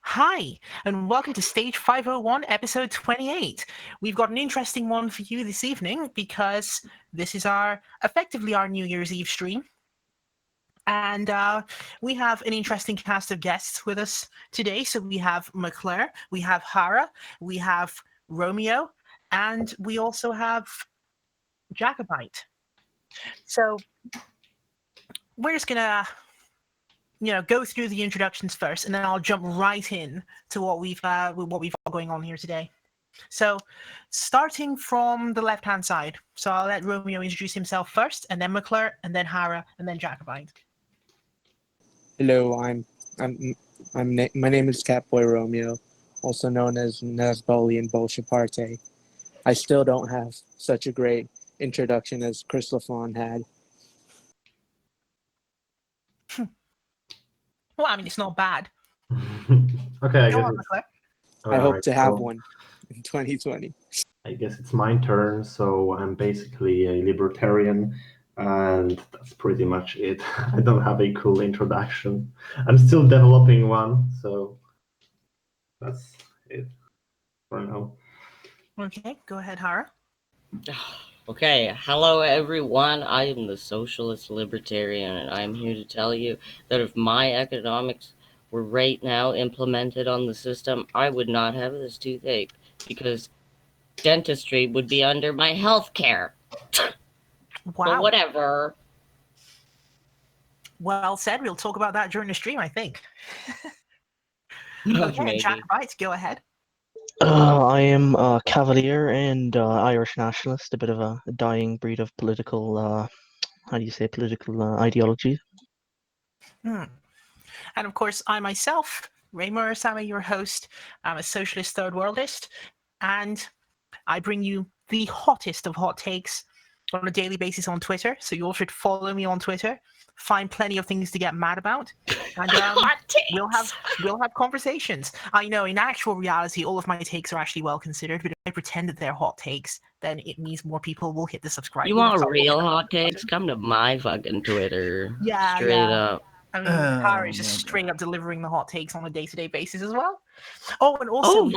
Hi, and welcome to Stage 501, Episode 28. We've got an interesting one for you this evening because this is effectively our New Year's Eve stream. And we have an interesting cast of guests with us today. So we have McClure, we have Hara, we have Romeo, and we also have Jacobite. So we're just gonna go through the introductions first, and then I'll jump right in to what we've got going on here today. So, starting from the left-hand side, so I'll let Romeo introduce himself first, and then McClure, and then Hara, and then Jacobite. Hello, my name is Catboy Romeo, also known as Nazboli and Bolshaparte. I still don't have such a great introduction as Chris LaFawn had. Well, I mean, it's not bad. Okay, I Go guess on, it's. McClure. I hope Alright, to have so one in 2020. I guess it's my turn. So I'm basically a libertarian, and that's pretty much it. I don't have a cool introduction. I'm still developing one, so that's it for now. Okay, go ahead, Hara. Okay, hello everyone. I am the Socialist Libertarian, and I am here to tell you that if my economics were right now implemented on the system, I would not have this toothache because dentistry would be under my health care. But Wow. whatever. Well said. We'll talk about that during the stream, I think. Okay, Maybe. Jacobite, go ahead. I am a Cavalier and Irish nationalist, a bit of a dying breed of political, political ideology. And of course, I myself, Ray Murasame, your host. I'm a socialist third worldist, and I bring you the hottest of hot takes on a daily basis on Twitter. So you all should follow me on Twitter. Find plenty of things to get mad about, and Hot takes! we'll have conversations. I know in actual reality, all of my takes are actually well considered, but if I pretend that they're hot takes, then it means more people will hit the subscribe. You want real hot takes? Come to my fucking Twitter. Yeah, Straight up. I mean, Kara is just straight up delivering the hot takes on a day-to-day basis as well. Oh, and also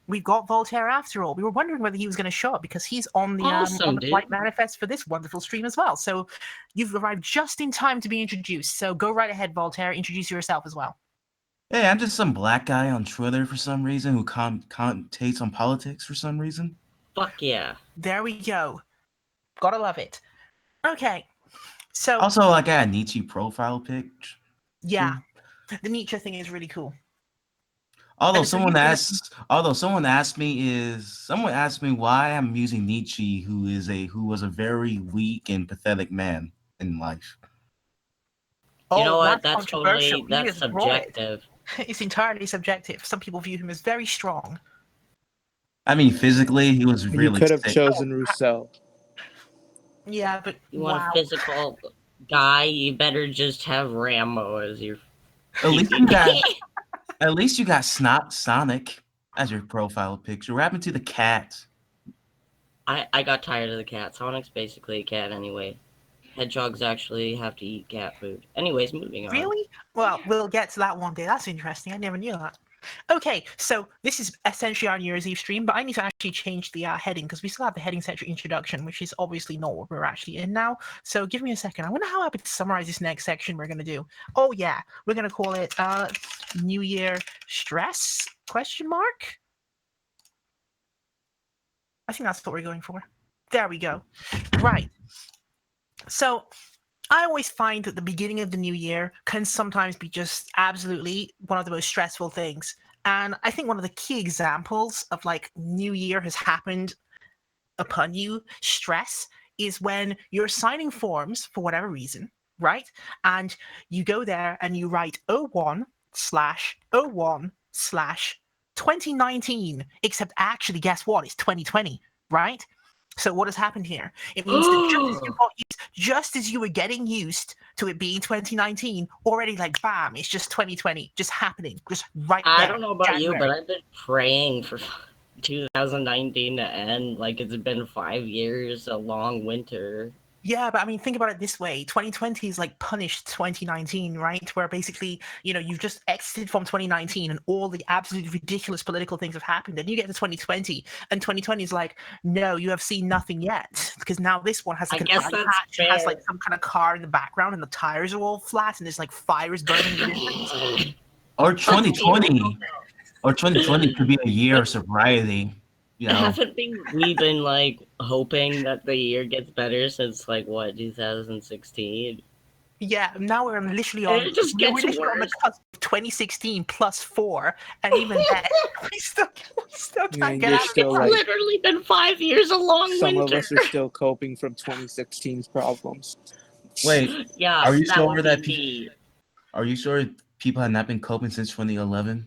we've got Voltaire after all. We were wondering whether he was going to show up because he's on the Awesome, flight manifest for this wonderful stream as well. So you've arrived just in time to be introduced. So go right ahead, Voltaire. Introduce yourself as well. Hey, I'm just some black guy on Twitter for some reason who commentates on politics for some reason. Fuck yeah. There we go. Gotta love it. Okay. So Also, I got a Nietzsche profile pic. yeah, the Nietzsche thing is really cool. Although someone asked me why I'm using Nietzsche, who was a very weak and pathetic man in life. Oh, You know what? that's That's subjective. It's entirely subjective. Some people view him as very strong. I mean, physically, he was really. You could have sick. chosen Rousseau. Yeah, but You want a physical guy, you better just have Rambo as your. At least you got Sonic as your profile picture. What happened to the cat? I got tired of the cat. Sonic's basically a cat anyway. Hedgehogs actually have to eat cat food. Anyways, moving on. Really? Well, we'll get to that one day. That's interesting. I never knew that. Okay, so this is essentially our New Year's Eve stream, but I need to actually change the heading because we still have the heading section introduction, which is obviously not what we're actually in now. So give me a second. I wonder how I would summarize this next section we're going to do. Oh yeah, we're going to call it New Year Stress? ? I think that's what we're going for. There we go. Right. So I always find that the beginning of the new year can sometimes be just absolutely one of the most stressful things. And I think one of the key examples of like new year has happened upon you stress is when you're signing forms for whatever reason, right? And you go there and you write 01/01/2019, except actually, guess what? It's 2020, right? So what has happened here? It means that just as you were getting used to it being 2019, already like bam, it's just 2020, just happening, just right there. I don't know about January. you, but I've been praying for 2019 to end. Like it's been 5 years, a long winter. Yeah, but I mean, think about it this way. 2020 is like punished 2019, right? Where basically, you've just exited from 2019 and all the absolutely ridiculous political things have happened. And you get to 2020, and 2020 is like, no, you have seen nothing yet. Because now this one has like I an guess eye that's patch, it has fair. like some kind of car in the background, and the tires are all flat, and there's like fires burning in the distance. Or 2020, or 2020 could be a year of But sobriety. haven't we been like hoping that the year gets better since like what 2016? Yeah, now we're literally And on. it just We're gets literally on the worse. cusp of 2016 +4, and even then, we still Yeah, can't and get you're out of still It's like literally been 5 years a long some of winter. us are still coping from 2016's problems. Wait, Yeah, are you that sure would that be me. are you sure people have not been coping since 2011?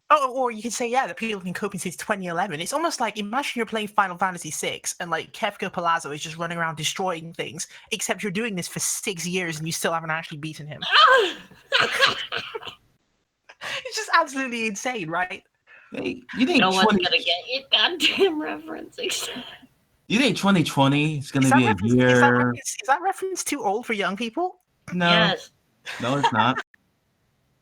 Oh, or you could say, yeah, that people have been coping since 2011. It's almost like, imagine you're playing Final Fantasy VI and like Kefka Palazzo is just running around destroying things, except you're doing this for 6 years and you still haven't actually beaten him. It's just absolutely insane, right? Hey, you think No one's gonna get your goddamn reference. You think 2020 is going Is to that be a reference? year? Is that reference too old for young people? No, Yes. no, it's not.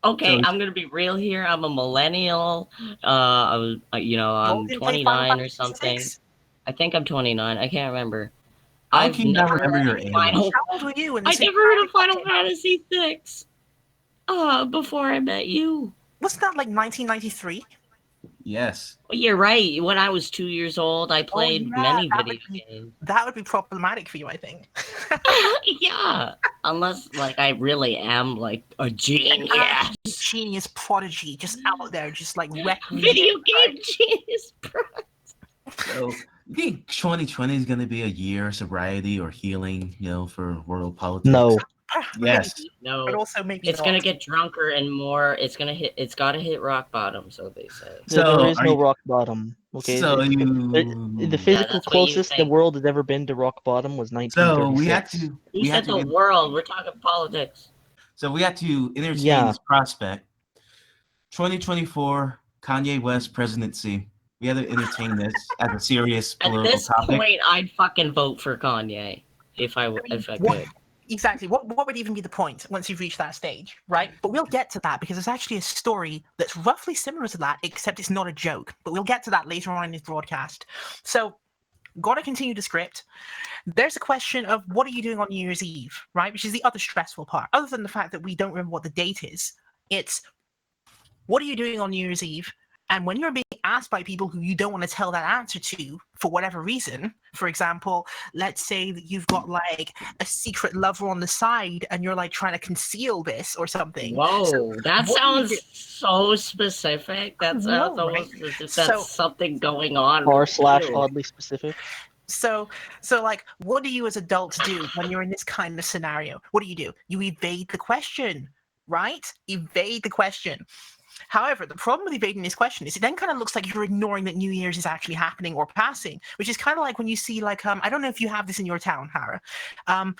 Okay, So- I'm gonna be real here. I'm a millennial. I was, You all I'm didn't play Final 29 or Fantasy something. VI? I think I'm 29. I can't remember. How I've can you not never remember heard your of age? Final. How old were you? I never heard of Final Fantasy VI. Before I met you. Wasn't that like 1993? Yes. Well, you're right. When I was 2 years old, I played many video games. That would be problematic for you, I think. Yeah, unless like I really am like a genius. Genius prodigy, just out there, just like wrecking Video shit, game genius, bro. So you think 2020 is going to be a year of sobriety or healing, for world politics? No. Yes. Maybe, No, but also maybe it's not. gonna get drunker and more. It's gotta hit rock bottom, so they say. There So is no rock bottom. Okay. So The you. physical that's what you closest the think. world has ever been to rock bottom was So 1936. Who we had said the to. world? We're talking politics. So we had to entertain Yeah. this prospect. 2024 Kanye West presidency. We had to entertain this as a serious At political this topic. point, I'd fucking vote for Kanye if I could. Exactly. What would even be the point once you've reached that stage, right? But we'll get to that because there's actually a story that's roughly similar to that, except it's not a joke. But we'll get to that later on in this broadcast. So, gotta continue the script. There's a question of what are you doing on New Year's Eve, right? Which is the other stressful part. Other than the fact that we don't remember what the date is, it's what are you doing on New Year's Eve? And when you're being asked by people who you don't want to tell that answer to for whatever reason, for example, let's say that you've got like a secret lover on the side and you're like trying to conceal this or something. Whoa, that what do you sounds do? so specific. That sounds know, almost right? as if So- that's something going on. R with / you. oddly specific. So like, what do you as adults do when you're in this kind of scenario? What do? You evade the question, right? Evade the question. However, the problem with evading this question is it then kind of looks like you're ignoring that New Year's is actually happening or passing, which is kind of like when you see like, I don't know if you have this in your town, Hara,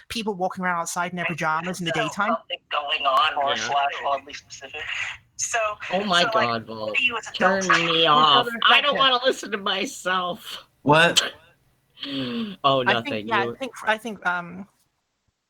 people walking around outside in their pajamas in the daytime. Something going on. R Yeah. / oddly specific. So, Oh my so, like, god, what Volt. do you as Turn adults me do? off. Brother, I don't okay. want to listen to myself. What? Oh, I nothing. think I think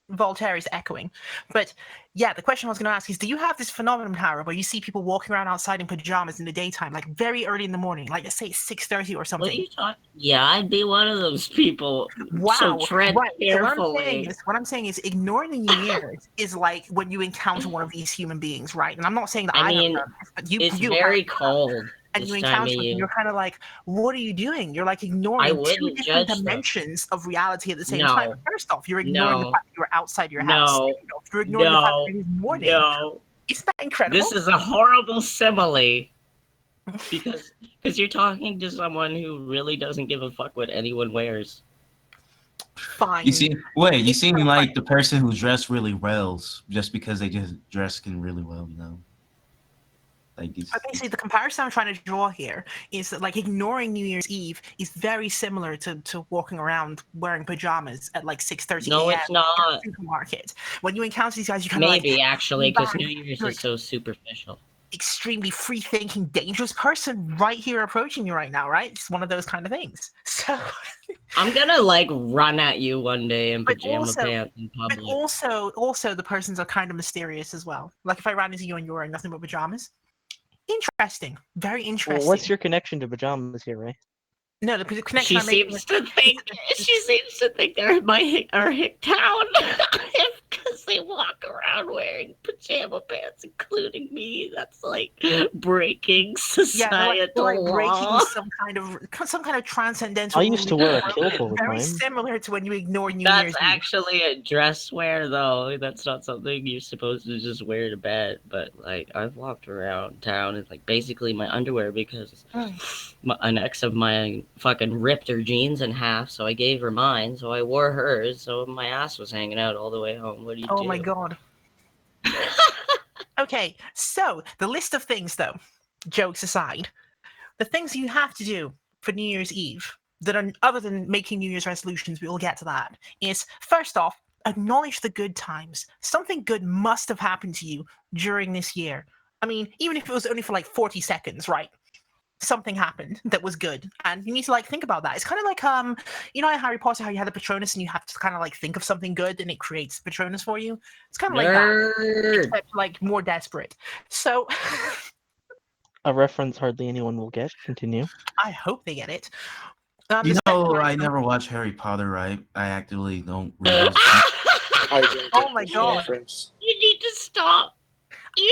Voltaire is echoing, but yeah, the question I was going to ask is: do you have this phenomenon, Hara, where you see people walking around outside in pajamas in the daytime, like very early in the morning, like let's say 6:30 or What are something? you talking? Yeah, I'd be one of those people. Wow. So tread Right. So carefully. what I'm saying is ignoring the New Year's is like when you encounter one of these human beings, right? And I'm not saying that I I mean, have done this, but It's you very have, cold and this you time encounter of them, and year. you're kind of like, what are you doing? You're like ignoring two wouldn't different judge them. dimensions of reality at the same No. time. First off, you're ignoring the No. fact that you're outside your house. No. Second off, you're ignoring the fact No. that it is morning. No. Isn't that incredible? This is a horrible simile. Because you're talking to someone who really doesn't give a fuck what anyone wears. fine. You seem like the person who dressed really well just because they just dress really well, Like But basically, the comparison I'm trying to draw here is that, like, ignoring New Year's Eve is very similar to walking around wearing pajamas at like 6:30 No, a.m. it's in not. a supermarket. When you encounter these guys, you kind of Maybe actually, because back, New Year's you're is so superficial. extremely free-thinking, dangerous person right here approaching me right now, right? It's one of those kind of things. So, I'm gonna like run at you one day in But pajama also- pants in but public. also the persons are kind of mysterious as well. Like if I ran into you and you're wearing nothing but pajamas, interesting, very interesting. Well, what's your connection to pajamas here, Ray? No, the connection She I'm making. seems to think they're in our hick town because they walk around wearing pajama pants, including me. That's like breaking societal they're like breaking law. some kind of transcendental. I used to rule wear a in the kilt world. all the Very time. similar to when you ignore New That's Year's Eve. actually a dress wear, though. That's not something you're supposed to just wear to bed. But like, I've walked around town in like basically my underwear because an ex of mine fucking ripped her jeans in half, so I gave her mine, so I wore hers, so my ass was hanging out all the way home. What do you do? Oh my god. Okay, so the list of things, though, jokes aside, the things you have to do for New Year's Eve that are other than making New Year's resolutions, we will get to that, is first off, acknowledge the good times. Something good must have happened to you during this year. I mean, even if it was only for like 40 seconds, right? Something happened that was good, and you need to like think about that. It's kind of like you know in Harry Potter how you had the Patronus and you have to kind of like think of something good and it creates the Patronus for you. It's kind of like that, except like more desperate. So A reference hardly anyone will get. Continue. I hope they get it. You The know, second I item- never watched Harry Potter, right? I actively don't read his I didn't Oh get my this God. reference. You need to stop.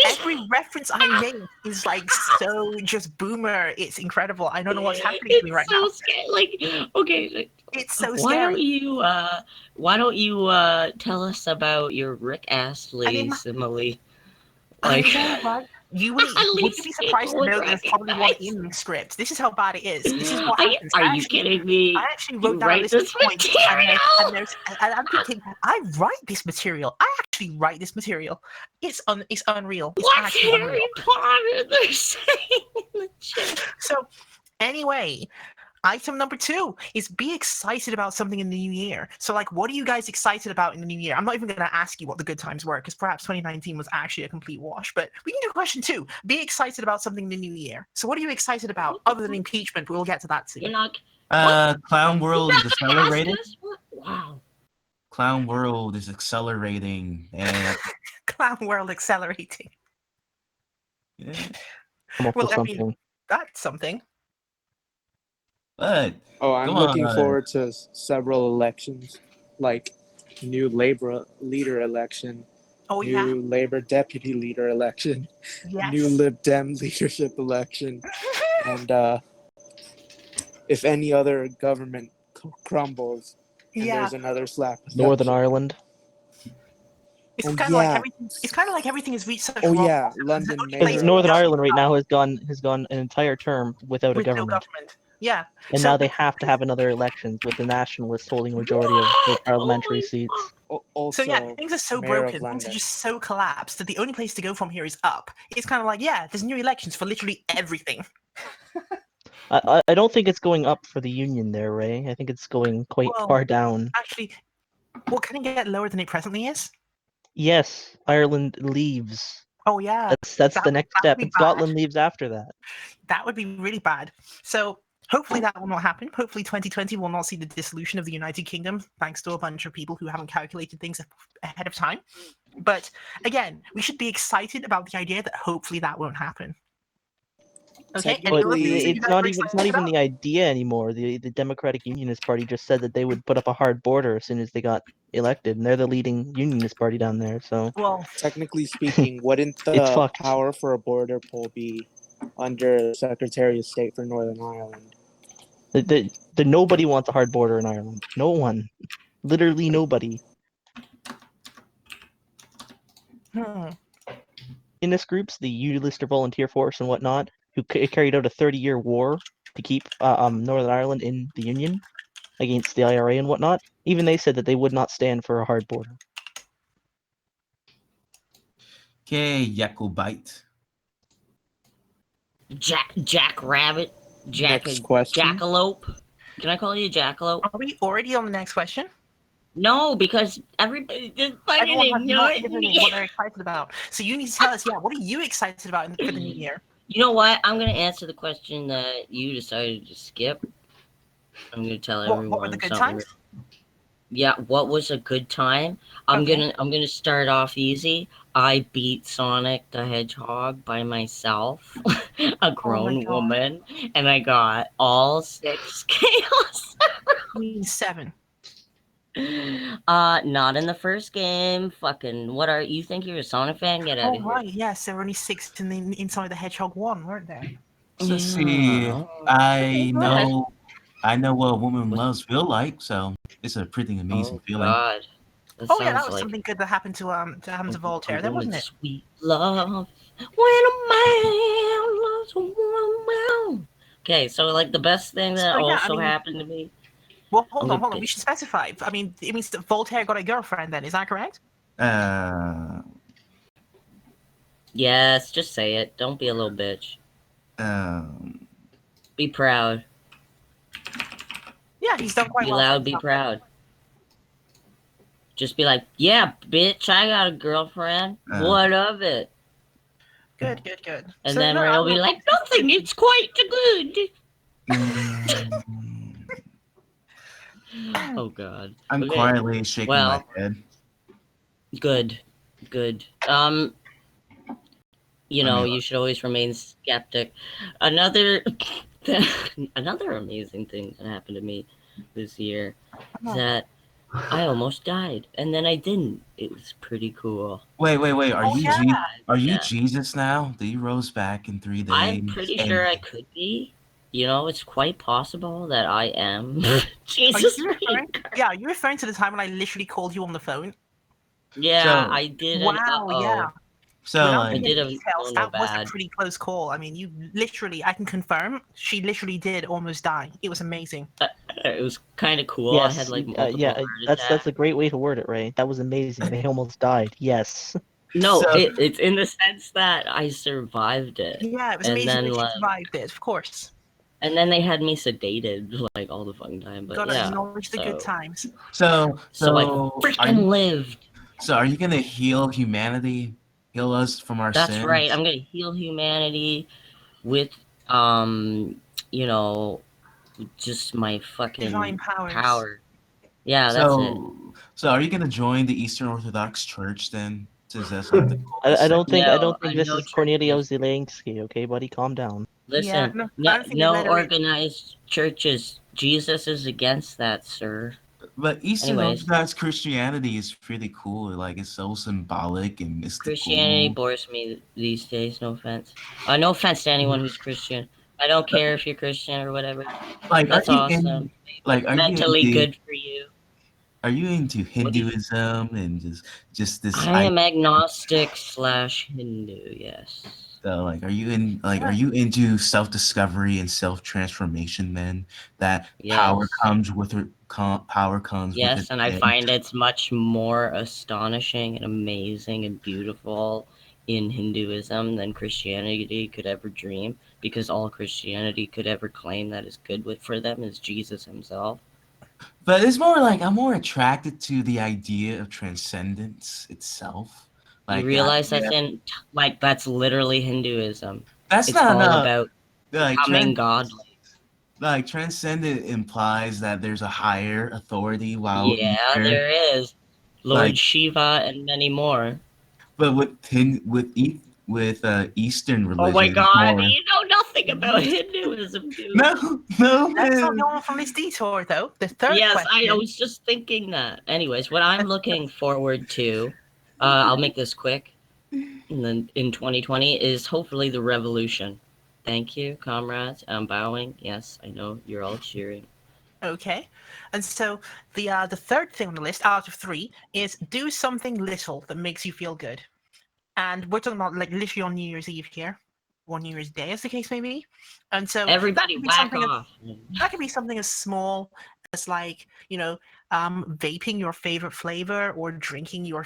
Every reference I make is like so just boomer. It's incredible. I don't know what's happening to me right so now. scary. Like, okay, It's so why scary. don't you tell us about your Rick Astley I'm- simile? I Like, know, right? You At would least be surprised to people know would there's probably one recognize. in the script. This is how bad it is. This is what Are, happens. are you kidding me? I actually You wrote down a write list of this points, material? and I'm thinking, I write this material. I actually write this material. It's unreal. It's What's actually Harry unreal. Potter they're saying in the chat? So, anyway, item number 2 is be excited about something in the new year. So, like, what are you guys excited about in the new year? I'm not even going to ask you what the good times were, because perhaps 2019 was actually a complete wash. But we can do question 2. Be excited about something in the new year. So, what are you excited about other than impeachment? We'll get to that You're soon. not. Clown World is accelerating. Wow. Clown World is accelerating, and Clown world accelerating. yeah. Come up Well, with I mean, something. that's something. But Oh, I'm Go looking on. forward to several elections, like new Labor leader election, Oh new yeah, Labor deputy leader election, yes. new Lib Dem leadership election, and if any other government crumbles, and Yeah, there's another slap. Northern Ireland. it's Oh, kind of yeah. like everything. It's kind of like everything has reached such Oh rock yeah, bottom. London The only Mayor. place Because to Northern go Ireland right now has gone an entire term without a with no government. government. Yeah, And so now they have to have another elections with the nationalists holding a majority of the parliamentary seats. Also, So yeah, things are so Mayor of broken, things are London. just so collapsed that the only place to go from here is up. It's kind of like, yeah, there's new elections for literally everything. I don't think it's going up for the union there, Ray. I think it's going quite Well- far down. Actually, well, can it get lower than it presently is? Yes, Ireland leaves. Oh yeah, That's that the would- next that would step, be and bad. Scotland leaves after that. That would be really bad. So hopefully that will not happen. Hopefully 2020 will not see the dissolution of the United Kingdom, thanks to a bunch of people who haven't calculated things ahead of time. But again, we should be excited about the idea that hopefully that won't happen. Okay, Technically- any other things that you It's guys not are even excited about? the idea anymore. The Democratic Unionist Party just said that they would put up a hard border as soon as they got elected, and they're the leading unionist party down there. So Well, Technically speaking, wouldn't It's the fucked. power for a border poll be under the Secretary of State for Northern Ireland? the nobody wants a hard border in Ireland. No one, literally nobody. hmm. Unionist groups, the Ulster Volunteer Force and whatnot, who carried out a 30-year war to keep Northern Ireland in the Union against the IRA and whatnot. Even they said that they would not stand for a hard border. Okay, Jacobite. Jack Rabbit. Next question. Jackalope. Can I call you Jackalope? Are we already on the next question? No, because everybody just fucking Everyone has not ignored given me. what they're excited about. So you need to tell us, yeah, what are you excited about for the new year? You know what? I'm gonna answer the question that you decided to skip. I'm gonna tell What were the everyone good something. times? Yeah, what was a good time? Okay. I'm gonna start off easy. I beat Sonic the Hedgehog by myself, a Oh my grown god. woman, and I got all 6 chaos. You mean 7. Not in the first game. Fucking what are you think you're a Sonic fan? Get out Oh of here. right, yes, there were only 6 in the Inside the Hedgehog 1, weren't there? So see, Yeah. I Good. know what a woman What's- loves feel like, so it's a pretty amazing Oh feeling. God, that Oh yeah, that sounds was like something good that happened to a Voltaire, then wasn't woman's it? sweet love. When a man loves a woman. Okay, so like the best thing that So yeah, I also mean, happened to me. well, I'm hold gonna on. We should specify. I mean, it means that Voltaire got a girlfriend. Then is that correct? Uh, Yes, just say it. Don't be a little bitch. um, Be proud. Yeah, he's done quite Be well for loud. Be himself. proud. Just be like, yeah, bitch, I got a girlfriend. What of it? Good, good, good. And So then no, Ray I will be mean, like, nothing. It's quite good. mm, Oh God. I'm Okay. quietly shaking my Well, head. good. Good. You I know, mean, you should always remain skeptic. Another another amazing thing that happened to me this year is that I almost died and then I didn't. It was pretty cool. wait. oh yeah, Are you Yeah. Jesus now? That you rose back in 3 days? I'm pretty And sure I could be. You know, it's quite possible that I am. are Jesus you referring? reincarnated. Yeah, are you referring to the time when I literally called you on the phone? Yeah, so I did an Wow, yeah. so Without I going like did into a details, no that was a bad. pretty close call. I mean, you literally, I can confirm, she literally did almost die. It was amazing. It was kind of cool. I had Yes, like multiple heart that's attacks. a great way to word it, Ray. That was amazing. They almost died. Yes. No, so it's in the sense that I survived it. Yeah, it was And amazing then that you like survived it, of course. they had me sedated like all the fucking time. But Gotta yeah. acknowledge the good So times. so I are freaking you lived. are you gonna heal humanity? Heal us from our That's right. sins? I'm gonna heal humanity with um, you know, just my Divine fucking powers. power. Yeah, that's it. So are you gonna join the Eastern Orthodox Church then? Since that's like the I coolest don't sect? think I No, don't think I this know is Cornelio churches. Zelensky, okay, buddy? Calm down. Yeah, Listen, no, I no, don't think they'd no let her in. organized churches. Jesus is against that, sir. But Eastern Anyways, Orthodox Christianity is pretty cool. Like it's so symbolic and Christianity mystical. bores me these days. No offense. No offense to anyone who's Christian. I don't care if you're Christian or whatever. Like That's awesome. Like are you mentally into good for you. What do you? Hinduism and just this I idea? am agnostic slash Hindu. Yes. Like are Yeah. you into self-discovery and self-transformation then? That Yes. power comes with it. Yes, and I find it's much more astonishing and amazing and beautiful in Hinduism than Christianity could ever dream, because all Christianity could ever claim that is good for them is Jesus himself. But it's more like I'm more attracted to the idea of transcendence itself. You Like the realize idea that's literally Hinduism. that's It's not all about like becoming godly. transcendent implies that there's a higher authority while Yeah, ether there is. Lord like Shiva and many more. but with Eastern Oh my religion it's god, more you know nothing about Hinduism, dude. no Let's not man. go on from this detour, though. The third Yes, I question. was just thinking that. Anyways, what I'm looking forward to, I'll make this quick, and then in 2020 is hopefully the revolution. Thank you, comrades. I'm bowing. Yes, I know you're all cheering. Okay, and so the third thing on the list out of 3 is do something little that makes you feel good, and we're talking about like literally on New Year's Eve here, or New Year's Day, as the case may be, and so Everybody, whack off. that could be something as small as like vaping your favorite flavor or drinking your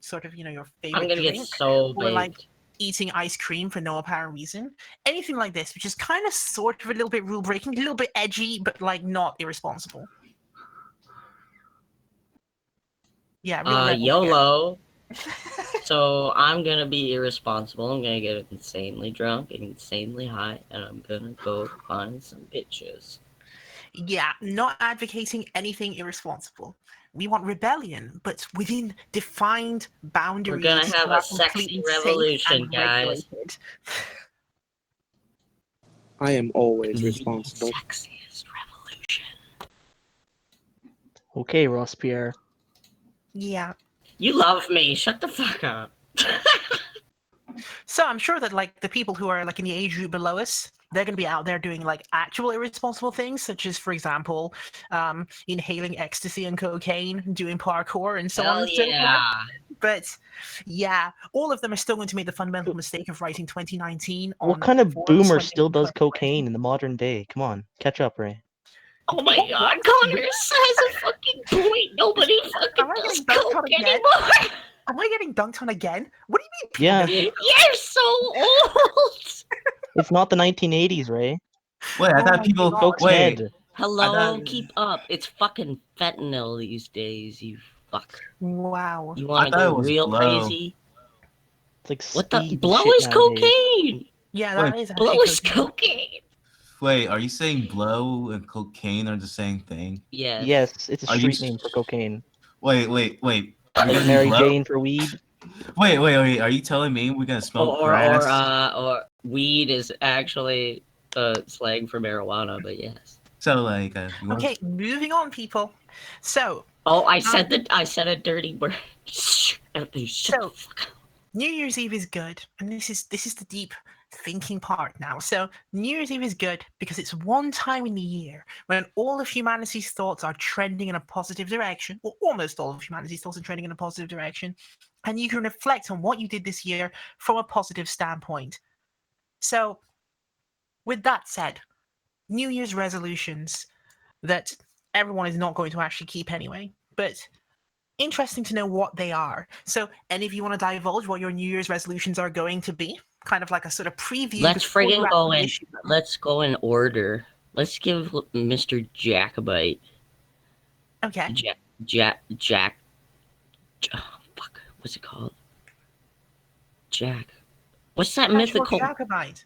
sort of your I'm favorite gonna get drink, so or like baked. eating ice cream for no apparent reason, anything like this, which is kind of sort of a little bit rule breaking, a little bit edgy, but like not irresponsible. Yeah, real rebel here. YOLO. So I'm gonna be irresponsible. I'm gonna get insanely drunk and insanely high, and I'm gonna go find some bitches. Yeah, not advocating anything irresponsible. We want rebellion, but within defined boundaries. We're gonna have that a are sexy completely safe revolution, and guys. regulated. I am always The responsible. sexiest revolution. Okay, Ross Pierre. Yeah. You love me. Shut the fuck up. So I'm sure that like the people who are like in the age group below us, they're going to be out there doing like actual irresponsible things, such as, for example, inhaling ecstasy and cocaine, doing parkour, and so on Hell and so forth. yeah. But yeah, all of them are still going to make the fundamental mistake of writing 2019 on What kind of forums boomer when they still were does 2020. cocaine in the modern day? Come on, catch up, Ray. Oh my What? god, Connor has a fucking point. Nobody fucking Am I does getting dunked on coke again? anymore. Am I getting dunked on again? What do you mean? People Yeah. get- You're so old. It's not the 1980s, Ray. Wait, I Oh thought my people. God. Coke's Wait, dead. Hello, thought- keep up. It's fucking fentanyl these days, you fuck. Wow. You wanna thought it go was real blow. crazy? It's like What the? speed Blow shit is nowadays. cocaine! Yeah, that Wait, is actually Blow is cocaine. cocaine! wait, are you saying blow and cocaine are the same thing? Yes. Yes, it's a Are you street name for cocaine. Wait. We're Like gonna do Mary blow? Jane for weed. Wait. Are you telling me we're gonna smoke grass? Or weed is actually slang for marijuana, but yes. So like, you want? Okay, moving on, people. So, Oh, I said a dirty word. Shut the So- fuck up. New Year's Eve is good, and this is the deep thinking part now. So New Year's Eve is good because it's one time in the year when all of humanity's thoughts are trending in a positive direction, or almost all of humanity's thoughts are trending in a positive direction, and you can reflect on what you did this year from a positive standpoint. So, with that said, New Year's resolutions that everyone is not going to actually keep anyway, but interesting to know what they are. So, any of you want to divulge what your New Year's resolutions are going to be? Kind of like a sort of preview. Let's before you friggin' go actually in. issue them. Let's go in order. Let's give Mr. Jacobite. Okay. Jack. Oh, fuck. What's it called? Jack. What's that mythical? Jacobite.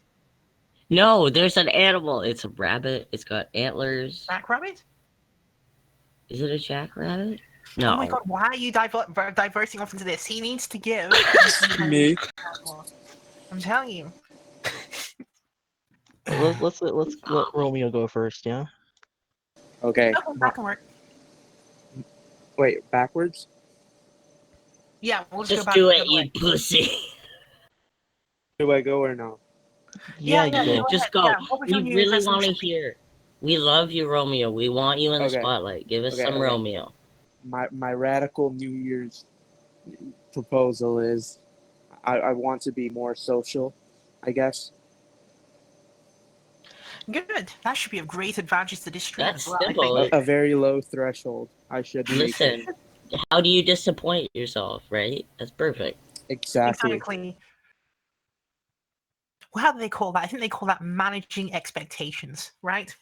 No, there's an animal. It's a rabbit. It's got antlers. Jackrabbit? Is it a jackrabbit? No. Oh my god, why are you diverting off into this? He needs to give. Me? I'm telling you. Let's let Romeo go first, yeah? Okay. Okay, that can work. Wait, backwards? Yeah, we'll Just go back do the it, other you way. pussy. Do I go or no? Yeah, Yeah, you go go. Just ahead. go. Yeah, what was your We New Year's really want to resolution? hear. We love you, Romeo. We want you in the Okay. spotlight. Give us Okay, some okay. Romeo. My radical New Year's proposal is I want to be more social, I guess. Good. That should be of great advantage to this stream That's as well. I simple. think. A very low threshold. I should be Listen, how do you disappoint yourself, right? That's perfect. Exactly. Exactly. Well, how do they call that? I think they call that managing expectations, right?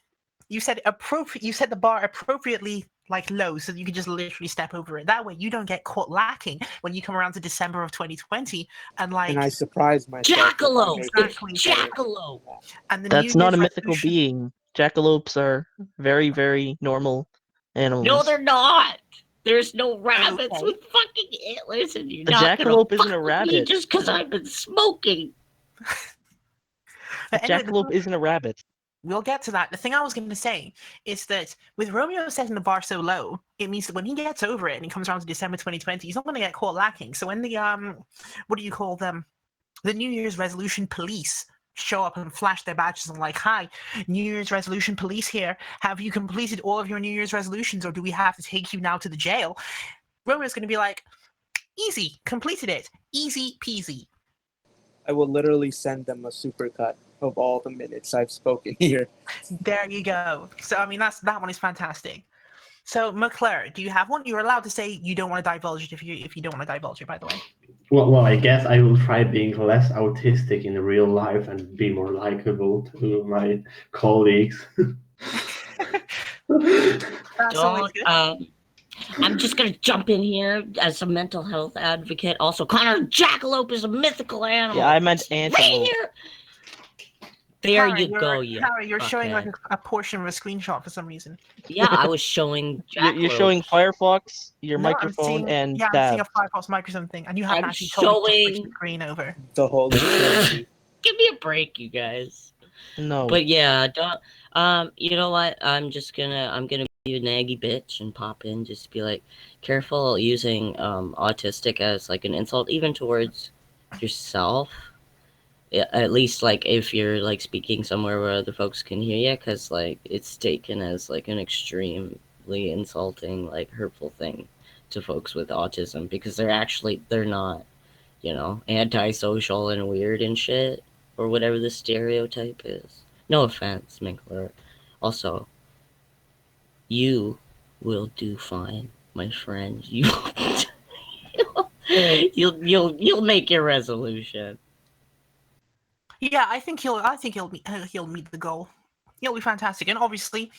You said You set the bar appropriately like low, so you can just literally step over it. That way, you don't get caught lacking when you come around to December of 2020 and like. And I surprise myself. Jackalope! if I make Exactly. It's Jackalope! And the That's New not a Year's mythical resolution- being. Jackalopes are very, very normal animals. No, they're not! There's no rabbits Okay. with fucking antlers, and you're A not gonna jackalope isn't fuck a with me rabbit. just because I've been smoking. A But anyway, jackalope isn't a rabbit. we'll get to that. The thing I was going to say is that with Romeo setting the bar so low, it means that when he gets over it and he comes around to December 2020, he's not going to get caught lacking. So when the what do you call them? The New Year's resolution police show up and flash their badges and like, "Hi, New Year's resolution police here. Have you completed all of your New Year's resolutions, or do we have to take you now to the jail?" Romeo's going to be like, "Easy, completed it, easy peasy." I will literally send them a supercut of all the minutes I've spoken here. There you go. So I mean, that one is fantastic. So McClure, do you have one? You're allowed to say you don't want to divulge it if you don't want to divulge it. By the way. Well, I guess I will try being less autistic in real life and be more likable to my colleagues. That's always Don't, good. I'm just gonna jump in here as a mental health advocate. Also, Connor Jackalope is a mythical animal. Yeah, I meant It's antelope. right here. There you go, you Harry, you're showing like fuckhead. a portion of a screenshot for some reason. Yeah, I was showing You're Jackalope. showing Firefox, your No, microphone, and I'm seeing a tabs. Firefox microphone thing, and you haven't I'm actually told me to switch the showing. screen over. The Holy Trinity. Give me a break, you guys. No. But yeah, don't. You know what? I'm gonna be a naggy bitch and pop in, just be like, careful using autistic as like an insult, even towards yourself. Yeah, at least like if you're like speaking somewhere where other folks can hear you, because like it's taken as like an extremely insulting, like hurtful thing to folks with autism, because they're not, antisocial and weird and shit, or whatever the stereotype is. No offense, Minkler. Also, you will do fine, my friend. You'll make your resolution. Yeah, I think he'll meet the goal. He'll be fantastic, and obviously,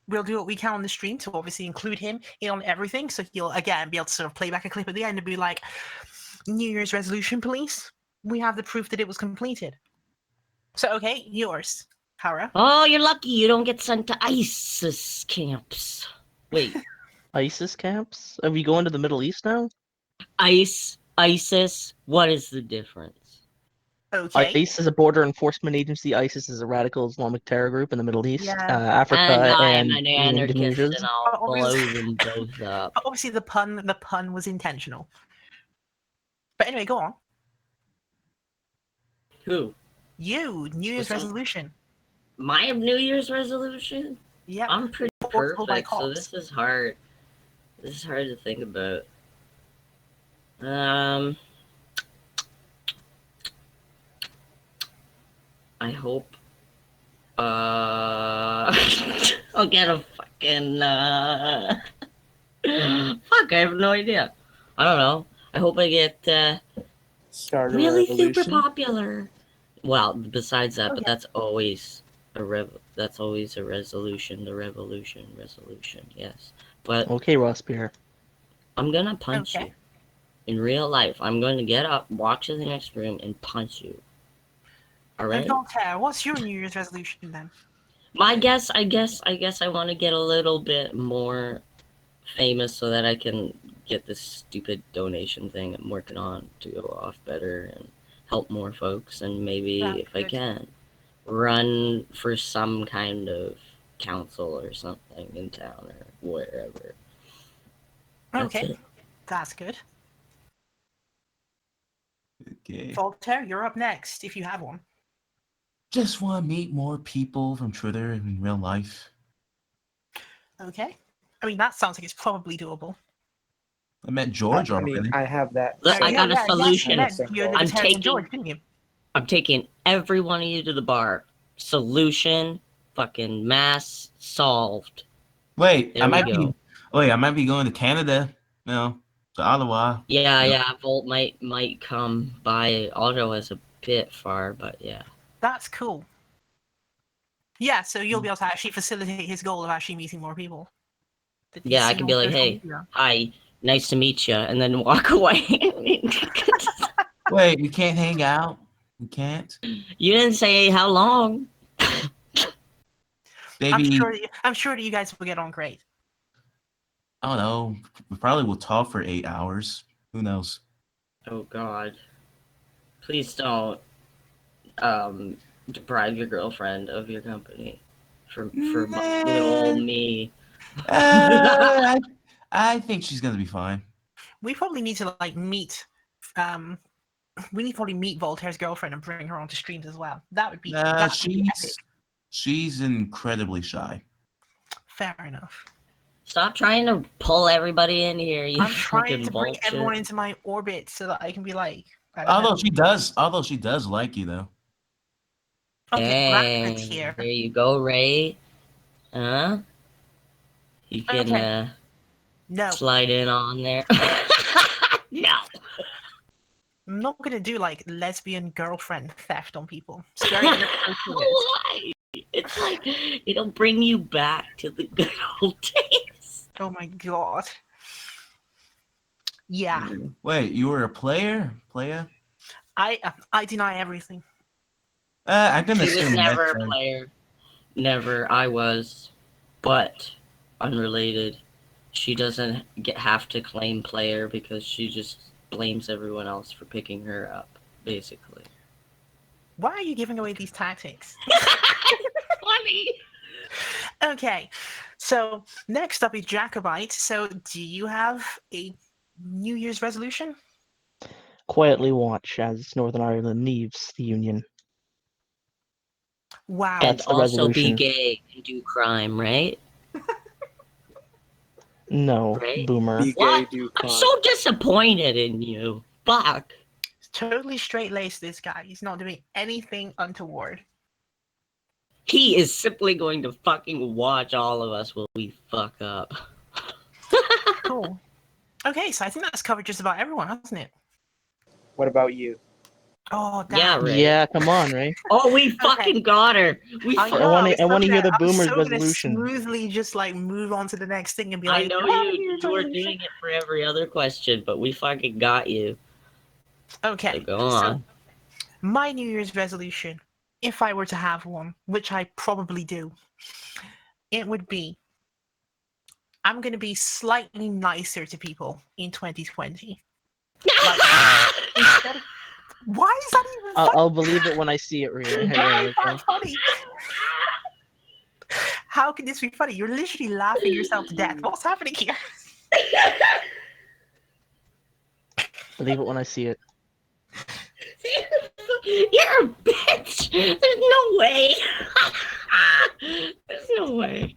we'll do what we can on the stream to obviously include him in on everything. So he'll again be able to sort of play back a clip at the end and be like, "New Year's resolution, please. We have the proof that it was completed." So okay, yours, Hara. Oh, you're lucky you don't get sent to ISIS camps. Wait, ISIS camps? Are we going to the Middle East now? ISIS. What is the difference? Okay. ICE is a border enforcement agency. ISIS is a radical Islamic terror group in the Middle East, Yeah. Africa, And I'm and an anarchist, Indonesia. and I'll blow Obviously- them both up. But obviously, the pun was intentional. But anyway, go on. Who? You, New Year's What's up? resolution. My New Year's resolution? Yeah. I'm pretty Forceful by perfect, so cops. this is hard. This is hard to think about. I hope. I'll get a fucking. Fuck, I have no idea. I don't know. I hope I get Start a really revolution. super popular. Well, besides that, but Okay. that's always that's always a resolution. The resolution. Yes, but Okay, Ross Beer. I'm gonna punch Okay. you in real life. I'm going to get up, walk to the next room, and punch you. All And right. Voltaire, what's your New Year's resolution then? I guess I want to get a little bit more famous so that I can get this stupid donation thing I'm working on to go off better and help more folks, and maybe That's if I good. can run for some kind of council or something in town or wherever. That's Okay, it. that's good. Okay. Voltaire, you're up next if you have one. Just want to meet more people from Twitter in real life. Okay. I mean, that sounds like it's probably doable. I met George I already. mean, I have that. Look, I got a solution. Yes, you met your I'm libertarian taking- George, didn't you? I'm taking every one of you to the bar. Solution, fucking mass solved. Wait, There I we might go. be. Wait, I might be going to Canada. No, to Ottawa. Yeah, Volt might come by. Ottawa's a bit far, but yeah. That's cool. Yeah, so you'll be able to actually facilitate his goal of actually meeting more people. that he's Yeah, I seen can on be like, social hey, media. hi, nice to meet you, and then walk away. Wait, we can't hang out. We can't. You didn't say how long. Maybe I'm sure that you guys will get on great. I don't know. We probably will talk for 8 hours. Who knows? Oh God. Please don't deprive your girlfriend of your company for good old me. I think she's gonna be fine. We probably need to like meet. We need to probably meet Voltaire's girlfriend and bring her onto streams as well. That would be epic. She's incredibly shy. Fair enough. Stop trying to pull everybody in here. You I'm trying fucking to bring bullshit. everyone into my orbit so that I can be like. I don't know. Although she does like you though. Okay, Hey, that's here. there you go, Ray. Huh? You can Okay. No, slide in on there. No. I'm not gonna do like lesbian girlfriend theft on people. It's very inappropriate. Why? It's like it'll bring you back to the good old days. Oh my god. Yeah, Wait, you were a player? I deny everything. I'm gonna She was assume yes. never a Then. player. Never. I was. But unrelated. She doesn't have to claim player because she just blames everyone else for picking her up, basically. Why are you giving away these tactics? Funny. Okay, so next up is Jacobite. So, do you have a New Year's resolution? Quietly watch as Northern Ireland leaves the Union. Wow. And That's the also be resolution. gay and do crime, right? No, Right? boomer. Be gay, What? do I'm crime. so disappointed in you. Fuck. Totally straight-laced, this guy. He's not doing anything untoward. He is simply going to fucking watch all of us while we fuck up. Cool. Okay, so I think that's covered just about everyone, hasn't it? What about you? Oh, damn. Yeah, right. Yeah, come on, Ray. Oh, we fucking got her. We I fu- know. wanna- was I wanna so hear the gonna- I was boomer's so gonna resolution. smoothly just like move on to the next thing and be I like, know "Do have a New you Year's were resolution?" doing it for every other question, but we fucking got you. So Okay, go so on. my New Year's resolution, if I were to have one, which I probably do, it would be I'm going to be slightly nicer to people in 2020. Instead of, why is that even funny? I'll believe it when I see it, Ray. Why Ray, is that okay? funny? How can this be funny? You're literally laughing yourself to death. What's happening here? Believe it when I see it. You're a bitch. There's no way. There's no way.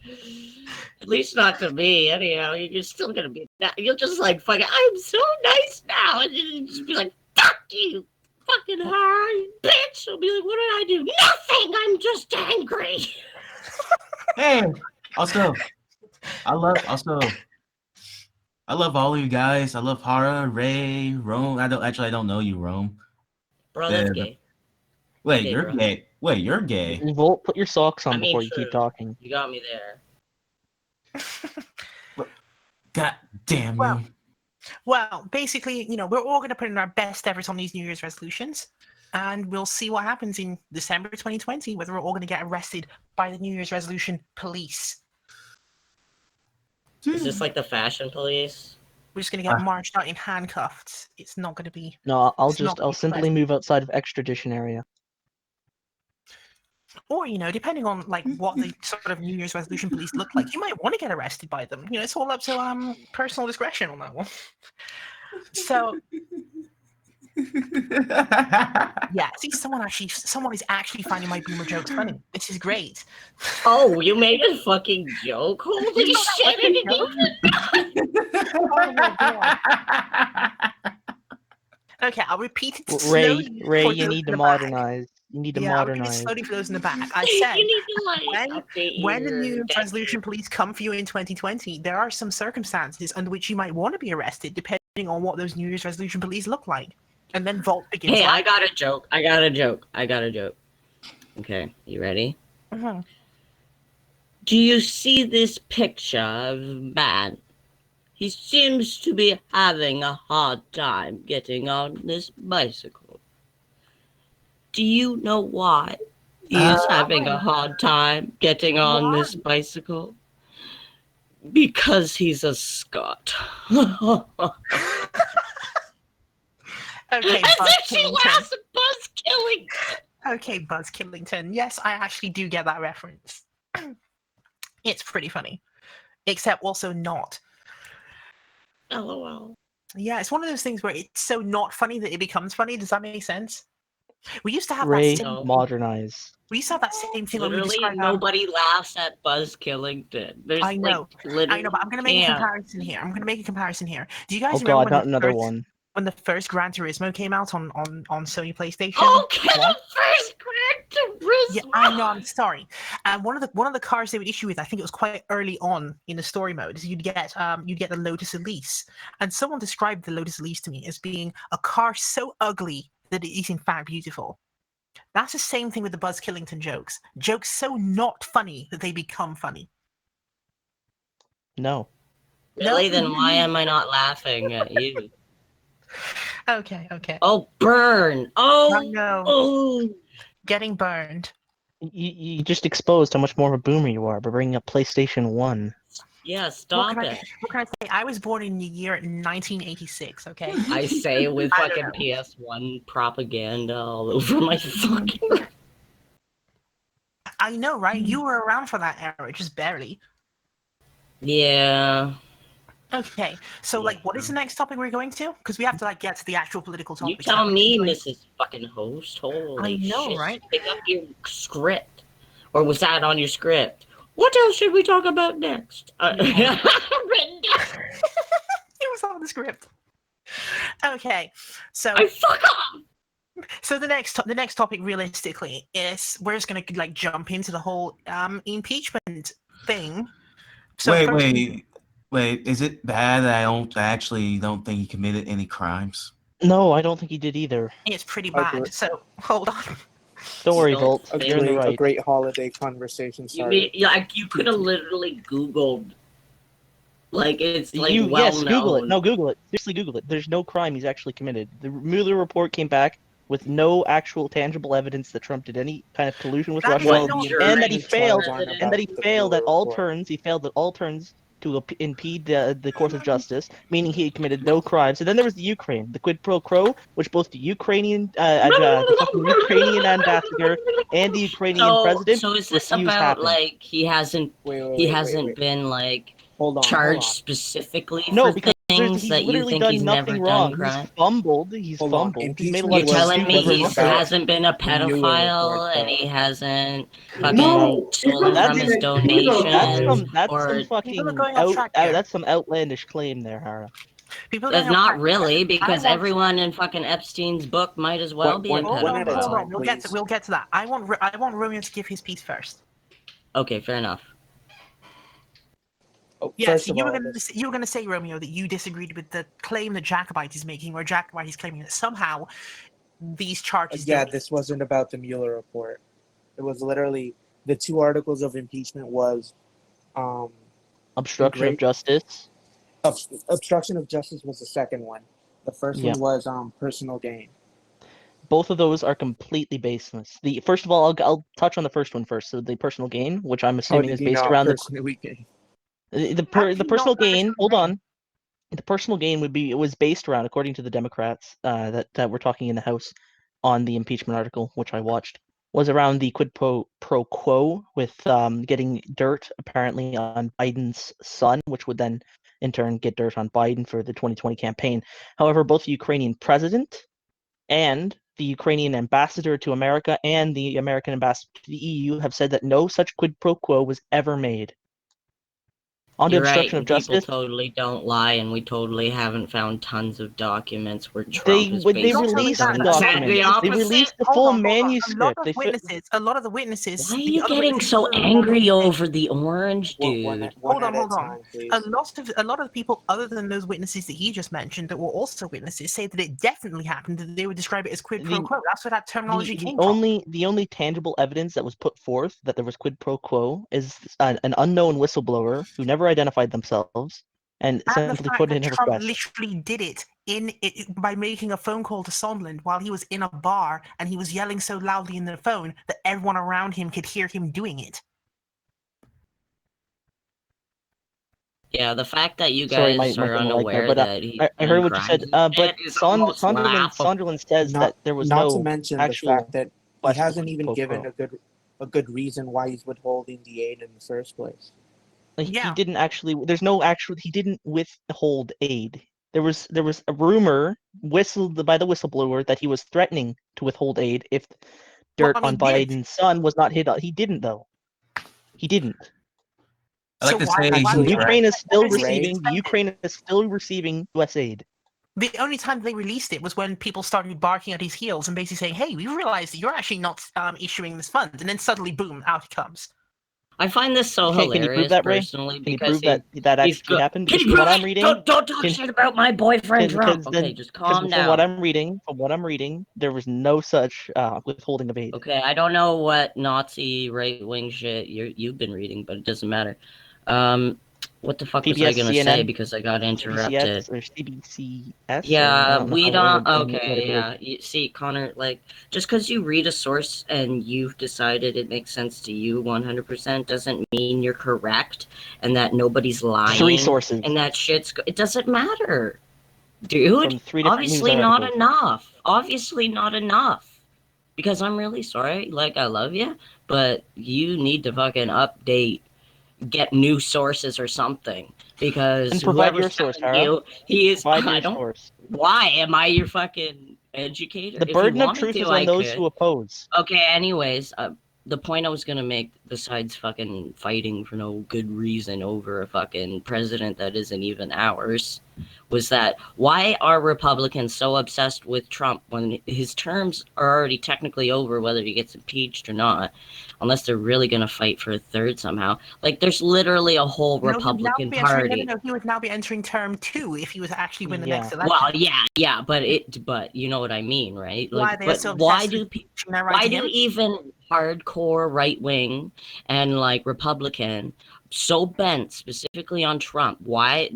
At least not to me. Anyhow, you're still gonna be. You'll just like fucking. I'm so nice now, and you just be like, "Fuck you, fucking hard bitch." I'll be like, "What did I do? Nothing. I'm just angry." Hey, also, I love all of you guys. I love Hara, Ray, Rome. I don't know you, Rome. Bro, that's The- gay. Wait, Okay, you're bro. gay. Wait, you're gay. Volt, put your socks on I mean, before you true. keep talking. You got me there. God damn Well, you. Well, basically, we're all going to put in our best efforts on these New Year's resolutions, and we'll see what happens in December 2020, whether we're all going to get arrested by the New Year's resolution police. Is this like the fashion police? We're just going to get marched out in handcuffs. It's not going to be... No, It's not gonna I'll be simply pleasant. move outside of extradition area. Or, depending on like what the sort of New Year's resolution police look like, you might want to get arrested by them. It's all up to personal discretion on that one. So, yeah, see, someone is actually finding my boomer jokes funny. This is great. Oh, you made a fucking joke? Holy You thought that shit! was a joke? Oh my god. Okay, I'll repeat it slowly. Ray, for you those need in to the back. modernize. You need to Yeah, I'll repeat it modernize. slowly for those in the back. I You said, need to like update when the your New Year's dictionary. resolution police come for you in 2020, there are some circumstances under which you might want to be arrested, depending on what those New Year's resolution police look like. And then Vault begins. Hey, I got a joke. Okay, you ready? Mm-hmm. Do you see this picture of a man? He seems to be having a hard time getting on this bicycle. Do you know why he is having a hard time getting on this bicycle? Because he's a Scot. Okay, As Buzz if she Killington. laughs at Buzz Killington. Okay, Buzz Killington. Yes, I actually do get that reference. It's pretty funny. Except also not. LOL. Yeah, it's one of those things where it's so not funny that it becomes funny. Does that make sense? We used to have Ray, that same modernize. We used to have that same thing when we Literally, described nobody laughs at Buzz Killington. There's I know, like literally. but I'm going to make a comparison here. Do you guys Oh remember god, not another one. when the first Gran Turismo came out on Sony PlayStation? Okay, One? the first Gran Turismo. Yeah, I know. I'm sorry. And one of the cars they would issue with, I think it was quite early on in the story mode, is you'd get the Lotus Elise, and someone described the Lotus Elise to me as being a car so ugly that it is in fact beautiful. That's the same thing with the Buzz Killington jokes. Jokes so not funny that they become funny. No. Really? No? Then why am I not laughing at you? Okay, okay. Oh, burn! I Oh, know. oh. Getting burned. You just exposed how much more of a boomer you are by bringing up PlayStation 1. Yeah, What stop can I, it. what can I say? I was born in the year 1986, okay? I say it with I don't fucking know. PS1 propaganda all over my fucking. I know, right? You were around for that era, just barely. Yeah. Okay, so like, what is the next topic we're going to? Because we have to like get to the actual political You topics. tell me, Mrs. fucking host. I Holy know, shit. right? Pick up your script. Or was that on your script? What else should we talk about next? Written down. It was on the script. Okay, so I fuck off! so the next topic realistically is we're just gonna like jump into the whole impeachment thing. So wait, first, wait. Is it bad that I actually don't think he committed any crimes? No, I don't think he did either. it's pretty Agree. bad. So hold on. Don't You worry, don't Volt. think- You're in the A right. great holiday conversation You started. mean like you could have literally Googled, like it's like Yes, Google it. known. No, Google it. Seriously, Google it. There's no crime he's actually committed. The Mueller report came back with no actual tangible evidence that Trump did any kind of collusion with That Russia, is Well, not- the and that he impeachment trials failed, aren't President. and that about he the failed Mueller at all report. turns. He failed at all turns to impede the course of justice, meaning he committed no crimes. And then there was the Ukraine, the quid pro quo, which both the the fucking Ukrainian ambassador and the Ukrainian president So is this refused about happened. like he hasn't Wait. been like Hold on. charged specifically No, for because things he's that you literally think done he's never nothing done wrong. crime? He's fumbled. He's Hold on. fumbled. He's made a lot You're Impeachment of was telling me stupid wasn't he remarks. about hasn't been a the Mueller pedophile report, and though. he hasn't fucking No, stolen that's from his that's donations that's some or People are fucking going off track here. that's some outlandish claim there, Hara. People are that's going off not track. really because I want- everyone in fucking Epstein's book might as well be a One at a pedophile. time. We'll get to Please. that. I want Romeo to give his piece first. Okay, fair enough. Oh, Yes, first of you were all, going to say, Romeo, that you disagreed with the claim that Jacobite is making, where Jacobite is claiming that somehow these charges. yeah, don't- this wasn't about the Mueller report. It was literally the two articles of impeachment was Obstruction of great- justice. obstruction of justice was the second one. The first Yeah. one was personal gain. Both of those are completely baseless. The first of all, I'll touch on the first one first. So the personal gain, which I'm How assuming did is you based not around personally gain? the How did you personal not know gain. personal Hold gain? on. The personal gain was based around, according to the Democrats that were talking in the House on the impeachment article, which I watched, was around the quid pro quo with getting dirt apparently on Biden's son, which would then in turn get dirt on Biden for the 2020 campaign. However, both the Ukrainian president and the Ukrainian ambassador to America and the American ambassador to the EU have said that no such quid pro quo was ever made. On to You're right. obstruction of People justice. totally don't lie, and we totally haven't found tons of documents where Trump They is when they Not only released that, the a lot of documents, the they opposite. released the Hold full on. manuscript. A lot of the witnesses. Why are the you other getting witnesses so were the angry ones- over the orange, dude? One Hold at on. a time, please. A lot of the people, other than those witnesses that he just mentioned, that were also witnesses, say that it definitely happened. That they would describe it as quid pro The- quo. That's where that terminology The came from. only tangible evidence that was put forth that there was quid pro quo is an unknown whistleblower who never identified themselves and And the simply fact put that in a Trump request. literally did it by making a phone call to Sondland while he was in a bar and he was yelling so loudly in the phone that everyone around him could hear him doing it. Yeah, the fact that you Sorry, guys my are thing like there, unaware but that he's I done heard what you said. crimes and But shit is almost laughable. Sonderland says Not, that there was not no to mention actual the fact that he quest for hasn't quid even pro given quo. a good reason why he's withholding the aid in the first place. Like, Yeah. he didn't actually. There's no actual. He didn't withhold aid. There was a rumor whistled by the whistleblower that he was threatening to withhold aid if dirt Well, I on mean, did. Biden's son was not hit. He didn't though. He didn't. I like So to why- say why he's would you- Ukraine is still Evidence is receiving. suspended. Ukraine is still receiving U.S. aid. The only time they released it was when people started barking at his heels and basically saying, "Hey, we realized that you're actually not issuing this fund," and then suddenly, boom, out it comes. I find this so Can you prove hilarious that, Ray? personally Can you because prove that he's actually happened? Can Because you from prove what I'm it? reading, Don't talk can- shit about my boyfriend Trump. because Okay, then just calm from what down. I'm reading, there was no such withholding of aid. Okay, I don't know what Nazi right wing shit you've been reading, but it doesn't matter. What the fuck was I PBS, gonna say CNN, because I got interrupted? CBCS or CBCS? Yeah, I don't know we don't. what it Okay, is. yeah. You see, Connor, like, just because you read a source and you've decided it makes sense to you 100% doesn't mean you're correct and that nobody's lying. 3 sources. And that it doesn't matter. Dude, From 3 different news obviously not articles. enough. Obviously not enough. Because I'm really sorry. Like, I love you, but you need to fucking update, get new sources or something. Because And provide your whoever's source, telling Tara. you, he is. Provide I your don't. source. Why am I your fucking educator? The If you burden of want me truth to, is I on those could. who oppose. Okay, anyways, the point I was gonna make, besides fucking fighting for no good reason over a fucking president that isn't even ours, was that why are Republicans so obsessed with Trump when his terms are already technically over, whether he gets impeached or not, unless they're really gonna fight for a third somehow? Like, there's literally a whole No, he would now Republican be entering, Party. no, he would now be entering term 2 if he was to actually win the Yeah. next election. Well, yeah, but you know what I mean, right? Why Like, they are but so why obsessed do with people? pushing their right Why to do him? even hardcore right wing and like Republican so bent specifically on Trump? Why?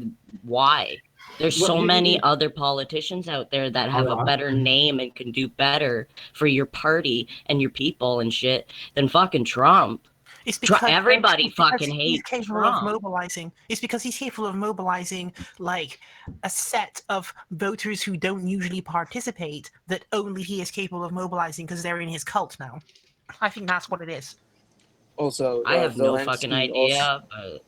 There's Well, so many other politicians out there that have a better name and can do better for your party and your people and shit than fucking Trump. It's because Everybody it's because fucking he's hates capable of Trump. mobilizing. It's because he's capable of mobilizing like a set of voters who don't usually participate that only he is capable of mobilizing because they're in his cult now. I think that's what it is. Also, I have no fucking Zelensky also, idea, but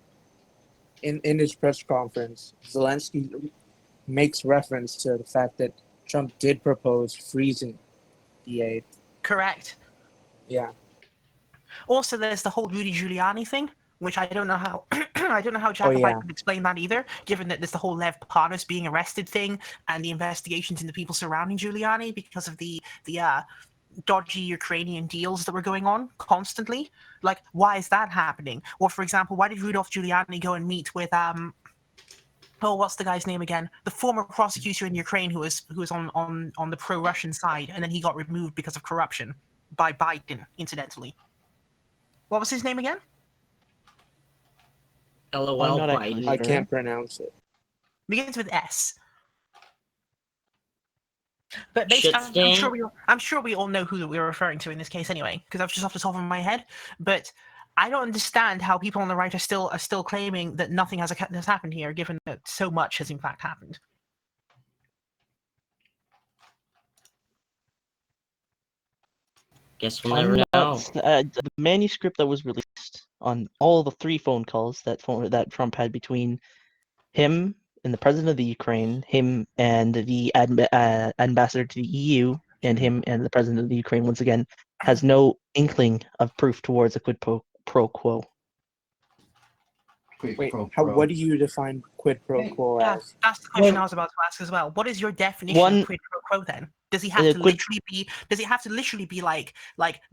in his press conference, Zelensky makes reference to the fact that Trump did propose freezing the aid. Correct. Yeah. Also, there's the whole Rudy Giuliani thing, which I don't know how I don't know how Jacobite yeah. could explain that either, given that there's the whole Lev Parnas being arrested thing and the investigations into people surrounding Giuliani because of the dodgy Ukrainian deals that were going on constantly. Like, why is that happening? Or, for example, why did Rudolph Giuliani go and meet with what's the guy's name again? The former prosecutor in Ukraine who was on the pro-Russian side, and then he got removed because of corruption by Biden, incidentally. What was his name again? LOL, I'm not actually Biden. I sure. can't pronounce it. Begins with S. But basically, I'm sure we all know who we're referring to in this case anyway, because that's just off the top of my head. But I don't understand how people on the right are still claiming that nothing has happened here, given that so much has in fact happened. Guess we'll never know. The manuscript that was released on all the 3 phone calls that Trump had between him and the president of the Ukraine, him and the ambassador to the EU, and him and the president of the Ukraine once again, has no inkling of proof towards a quid pro quo. Wait, what do you define quid pro quo Yeah, as? that's the question I was about to ask as well. What is your definition of quid pro quo then? Does he have to literally be? Does he have to literally be like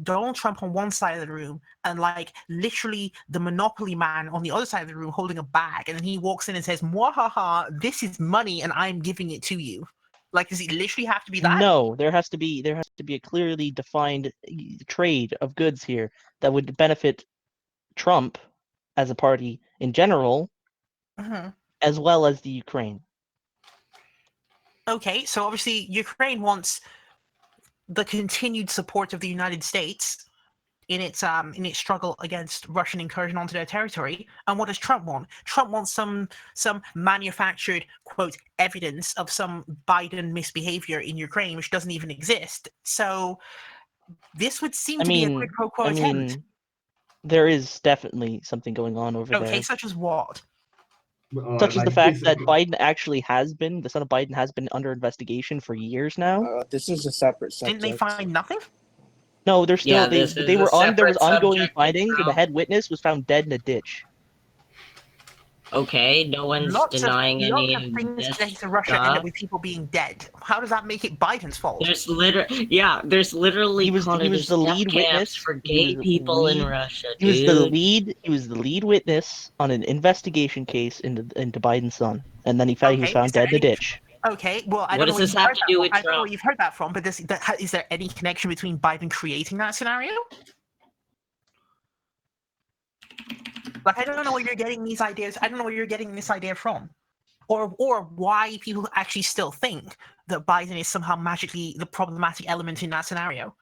Donald Trump on one side of the room and like literally the Monopoly man on the other side of the room holding a bag, and then he walks in and says, "Mwahaha, this is money, and I'm giving it to you." Like, does he literally have to be that? No, there has to be a clearly defined trade of goods here that would benefit Trump as a party in general, as well as the Ukraine. Okay, so obviously Ukraine wants the continued support of the United States in its struggle against Russian incursion onto their territory. And what does Trump want? Trump wants some manufactured, quote, evidence of some Biden misbehavior in Ukraine, which doesn't even exist. So this would seem to be a quid pro quo attempt. There is definitely something going on over there. Okay, such as what? Such as the fact that Biden actually the son of Biden has been under investigation for years now. This is a separate subject. Didn't they find nothing? No, they're still there was ongoing findings, and the head witness was found dead in a ditch. Okay, no one's denying any of things this connected to Russia end up with people being dead. How does that make it Biden's fault? There's literally he was the lead witness for gay people in Russia. He was the lead witness on an investigation case into Biden's son, and then he was found dead in a ditch. Okay, well, I don't know what you've heard that from, but is there any connection between Biden creating that scenario? Like, I don't know where you're getting these ideas. I don't know where you're getting this idea from, or why people actually still think that Biden is somehow magically the problematic element in that scenario.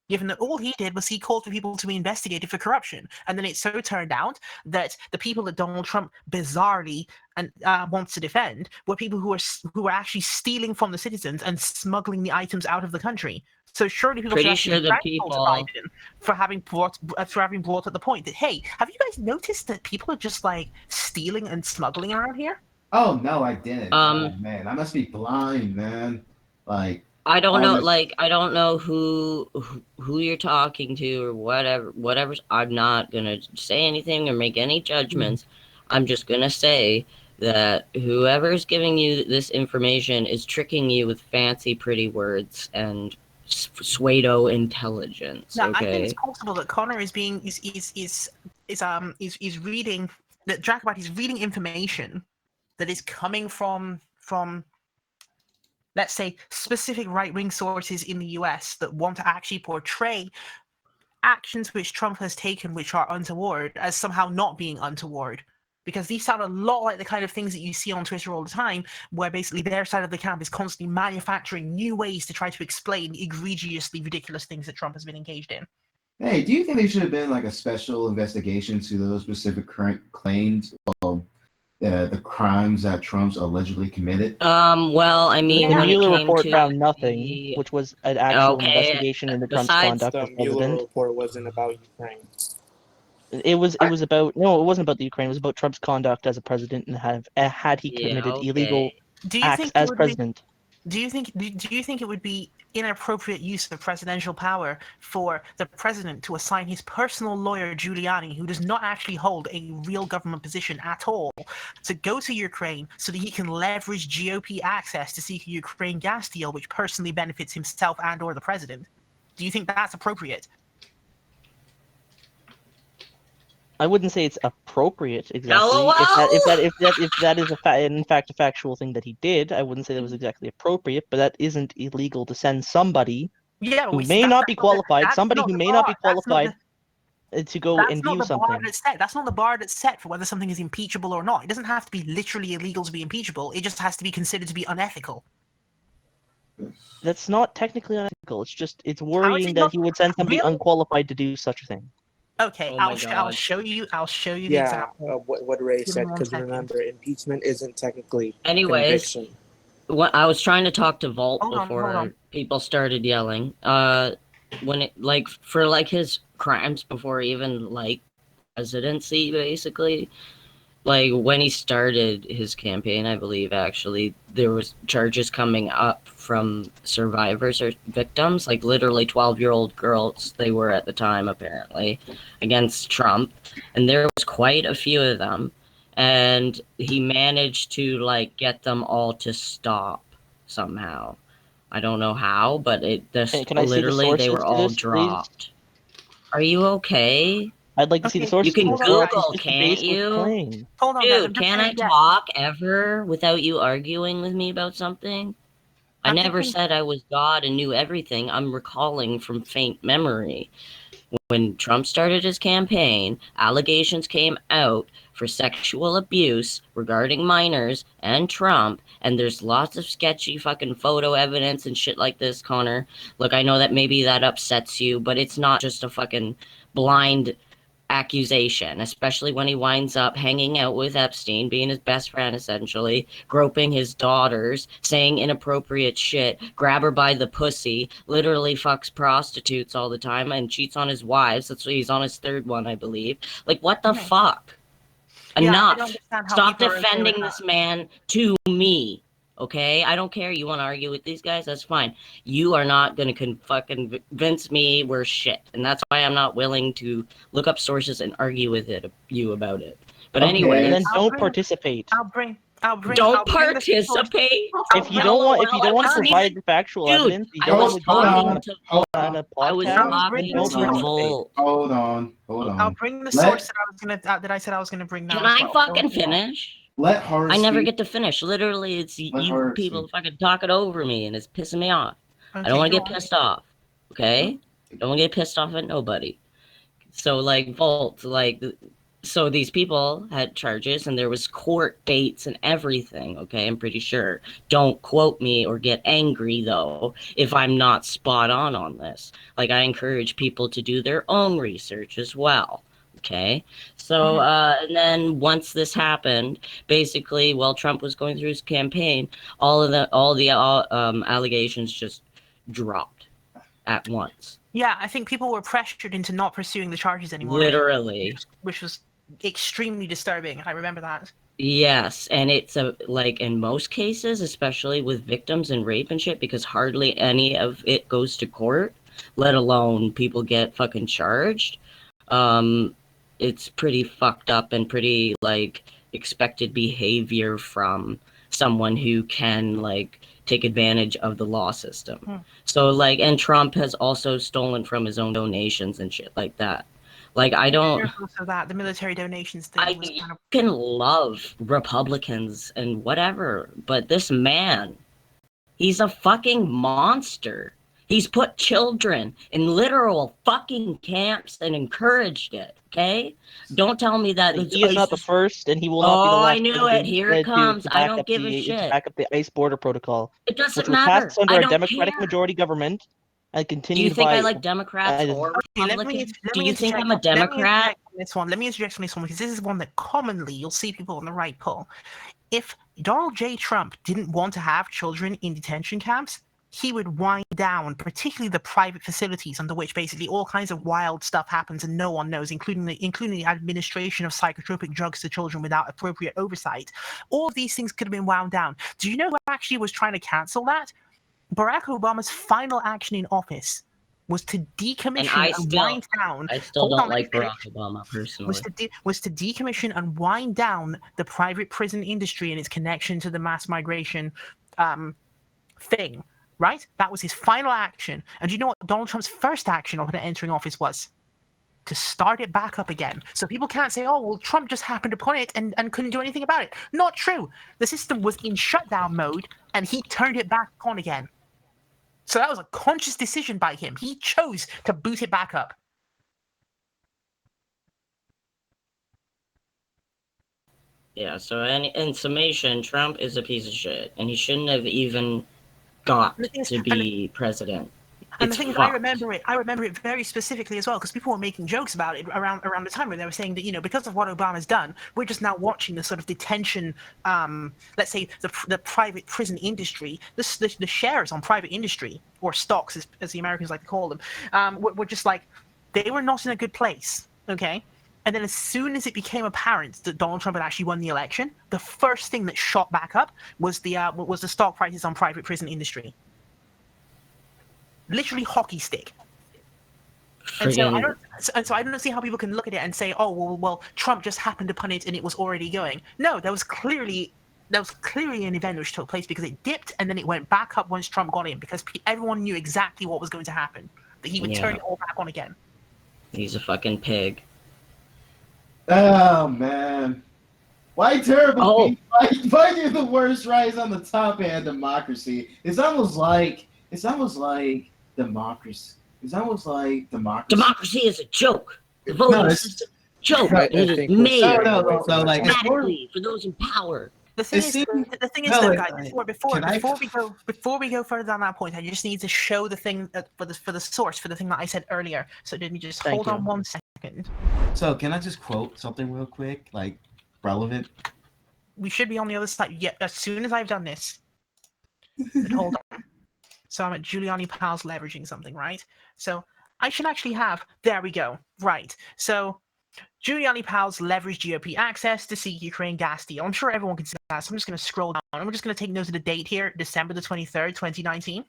Given that all he did was he called for people to be investigated for corruption, and then it so turned out that the people that Donald Trump bizarrely and wants to defend were people who were actually stealing from the citizens and smuggling the items out of the country. So surely people Pretty should actually sure be the thankful to people. Biden for having brought up the point that, hey, have you guys noticed that people are just like stealing and smuggling around here? Oh no, I didn't. Um, Oh man, I must be blind, man. Like I don't all know, this- like I don't know who you're talking to or whatever. I'm not gonna say anything or make any judgments. I'm just gonna say that whoever's giving you this information is tricking you with fancy, pretty words and pseudo intelligence. Now, I think Okay. it's possible that Connor is being is reading that Jacobite is reading information that is coming from let's say specific right-wing sources in the US that want to actually portray actions which Trump has taken which are untoward as somehow not being untoward. Because these sound a lot like the kind of things that you see on Twitter all the time, where basically their side of the camp is constantly manufacturing new ways to try to explain egregiously ridiculous things that Trump has been engaged in. Hey, do you think there should have been like a special investigation to those specific current claims of the crimes that Trump's allegedly committed? Well, I mean, The when it Mueller came report to found nothing, the- which was an actual Okay, investigation into Trump's besides conduct The as Mueller president. report wasn't about Ukraine. It was about no, it wasn't about the Ukraine. It was about Trump's conduct as a president and had he Yeah, committed illegal okay. Do you acts think it as would be president. do you think it would be inappropriate use of presidential power for the president to assign his personal lawyer Giuliani, who does not actually hold a real government position at all, to go to Ukraine so that he can leverage GOP access to seek a Ukraine gas deal which personally benefits himself and or the president? Do you think that's appropriate? I wouldn't say it's appropriate exactly. LOL! If that is in fact a factual thing that he did, I wouldn't say that was exactly appropriate. But that isn't illegal to send somebody Yeah, who may not be qualified, somebody who may not be qualified to go and view That's not the bar something. that's set. That's not the bar that's set for whether something is impeachable or not. It doesn't have to be literally illegal to be impeachable. It just has to be considered to be unethical. That's not technically unethical. It's How is worrying it that not? he would send somebody Really? unqualified to do such a thing. Okay, Oh my I'll God. show you the Yeah, example. what Ray Give me said, one because second. remember, impeachment isn't technically Anyways, conviction. I was trying to talk to Volt Hold on. before people started yelling. When it for his crimes before even presidency, basically. Like when he started his campaign, I believe actually there was charges coming up from survivors or victims, like literally 12-year-old girls they were at the time apparently, against Trump, and there was quite a few of them, and he managed to get them all to stop somehow. I don't know how, but Can I see the literally they sources were to all this, please? dropped. Are you okay? I'd like to see the Okay, sources. You can to this. hold on, Google, It's just can't baseless you? claim. Hold on, guys. I'm Dude, just can gonna I get. talk ever without you arguing with me about something? I I'm never thinking- said I was God and knew everything. I'm recalling from faint memory. When Trump started his campaign, allegations came out for sexual abuse regarding minors and Trump, and there's lots of sketchy fucking photo evidence and shit like this, Connor. Look, I know that maybe that upsets you, but it's not just a fucking blind accusation, especially when he winds up hanging out with Epstein, being his best friend essentially, groping his daughters, saying inappropriate shit, grab her by the pussy, literally fucks prostitutes all the time and cheats on his wives. That's why he's on his third one, I believe. Like, what the Yeah. fuck? Yeah, I don't Enough. understand how Stop people are okay with defending that. this man to me. Okay, I don't care. You want to argue with these guys? That's fine. You are not going to fucking convince me we're shit, and that's why I'm not willing to look up sources and argue with you about it. But Okay. anyway, Then I'll don't bring- participate. I'll bring don't the source. participate. If you don't want to I wasn't provide even- factual Dude, evidence, you I don't was want to talking to hold on a I was podcast, I'll talking bring then the don't to source. Volt. Hold on. I'll bring the Let- source that I said I was gonna bring now. Can as I well. fucking finish? Let her I never speak. get to finish. Literally, it's Let you her people speak. fucking talking over me, and it's pissing me off. I Okay, don't want to go get on. pissed off. Okay? Don't want to get pissed off at nobody. So, Volt, So these people had charges and there was court dates and everything, okay? I'm pretty sure. Don't quote me or get angry, though, if I'm not spot on this. Like, I encourage people to do their own research as well, okay? So, and then once this happened, basically, while Trump was going through his campaign, all the allegations just dropped at once. Yeah, I think people were pressured into not pursuing the charges anymore. Literally. Which was extremely disturbing. I remember that. Yes, and it's like in most cases, especially with victims and rape and shit, because hardly any of it goes to court, let alone people get fucking charged. It's pretty fucked up and pretty like expected behavior from someone who can like take advantage of the law system. So like, and Trump has also stolen from his own donations and shit like that. Like, I don't. Also, that the military donations thing was kind of. Can love Republicans and whatever, but this man, he's a fucking monster. He's put children in literal fucking camps and encouraged it. Okay, don't tell me that he is not the first, and he will not be the last. I knew it. Here it comes. I don't give a shit. To back up the ICE border protocol, it doesn't which matter. Was passed under a Democratic majority government. Do you think I like Democrats or Republicans? Do you think I'm a Democrat? Let me interject on this one because this is one that commonly you'll see people on the right pull. If Donald J. Trump didn't want to have children in detention camps, he would wind down, particularly the private facilities under which basically all kinds of wild stuff happens and no one knows, including the administration of psychotropic drugs to children without appropriate oversight. All of these things could have been wound down. Do you know who actually was trying to cancel that? Barack Obama's final action in office was to decommission and wind down. I still don't like Barack Obama personally. Was to decommission and wind down the private prison industry and its connection to the mass migration thing. Right? That was his final action. And do you know what Donald Trump's first action upon entering office was? To start it back up again. So people can't say, oh, well, Trump just happened upon it and couldn't do anything about it. Not true. The system was in shutdown mode and he turned it back on again. So that was a conscious decision by him. He chose to boot it back up. Yeah, so in summation, Trump is a piece of shit, and he shouldn't have even got to be president. And the thing is, I remember it very specifically as well, because people were making jokes about it around the time where they were saying that, you know, because of what Obama's done, we're just now watching the sort of detention, let's say the private prison industry, the shares on private industry, or stocks as the Americans like to call them, were just like, they were not in a good place, okay? And then as soon as it became apparent that Donald Trump had actually won the election, the first thing that shot back up was the stock prices on private prison industry. Literally hockey stick. And so I don't see how people can look at it and say, oh, well, Trump just happened upon it and it was already going. No, that was clearly an event which took place because it dipped and then it went back up once Trump got in, because everyone knew exactly what was going to happen, that he would turn it all back on again. He's a fucking pig. Oh, man. Why terrible people? Why do the worst rise on the top end democracy? It's almost like democracy. It's almost like democracy. Democracy is a joke. The voting system is a joke. It is made for those in power. The thing is, though, guys, before we go further down that point, I just need to show the thing for the source for the thing that I said earlier. So let me just hold on 1 second. So can I just quote something real quick, like relevant? We should be on the other side. Yeah, as soon as I've done this. But hold on. So I'm at Giuliani Pals leveraging something, right? So I should actually have. There we go. Right. So Giuliani Pals leveraged GOP access to seek Ukraine gas deal. I'm sure everyone can see that. So I'm just going to scroll down. I'm just going to take note of the date here, December the 23rd, 2019.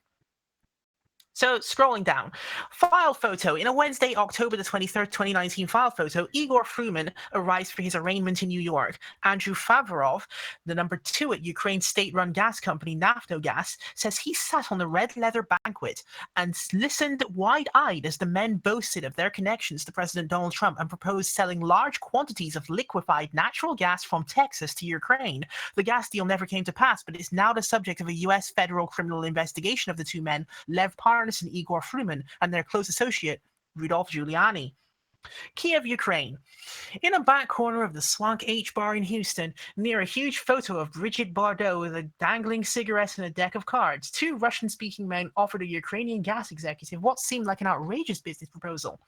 So scrolling down, file photo. In a Wednesday, October the 23rd, 2019 file photo, Igor Fruman arrives for his arraignment in New York. Andrew Favorov, the number 2 at Ukraine's state-run gas company Naftogaz, says he sat on the red leather banquet and listened wide-eyed as the men boasted of their connections to President Donald Trump and proposed selling large quantities of liquefied natural gas from Texas to Ukraine. The gas deal never came to pass, but is now the subject of a U.S. federal criminal investigation of the two men, Lev Parnas and Igor Fruman, and their close associate, Rudolph Giuliani. Kiev, Ukraine. In a back corner of the Swank H Bar in Houston, near a huge photo of Brigitte Bardot with a dangling cigarette and a deck of cards, two Russian-speaking men offered a Ukrainian gas executive what seemed like an outrageous business proposal.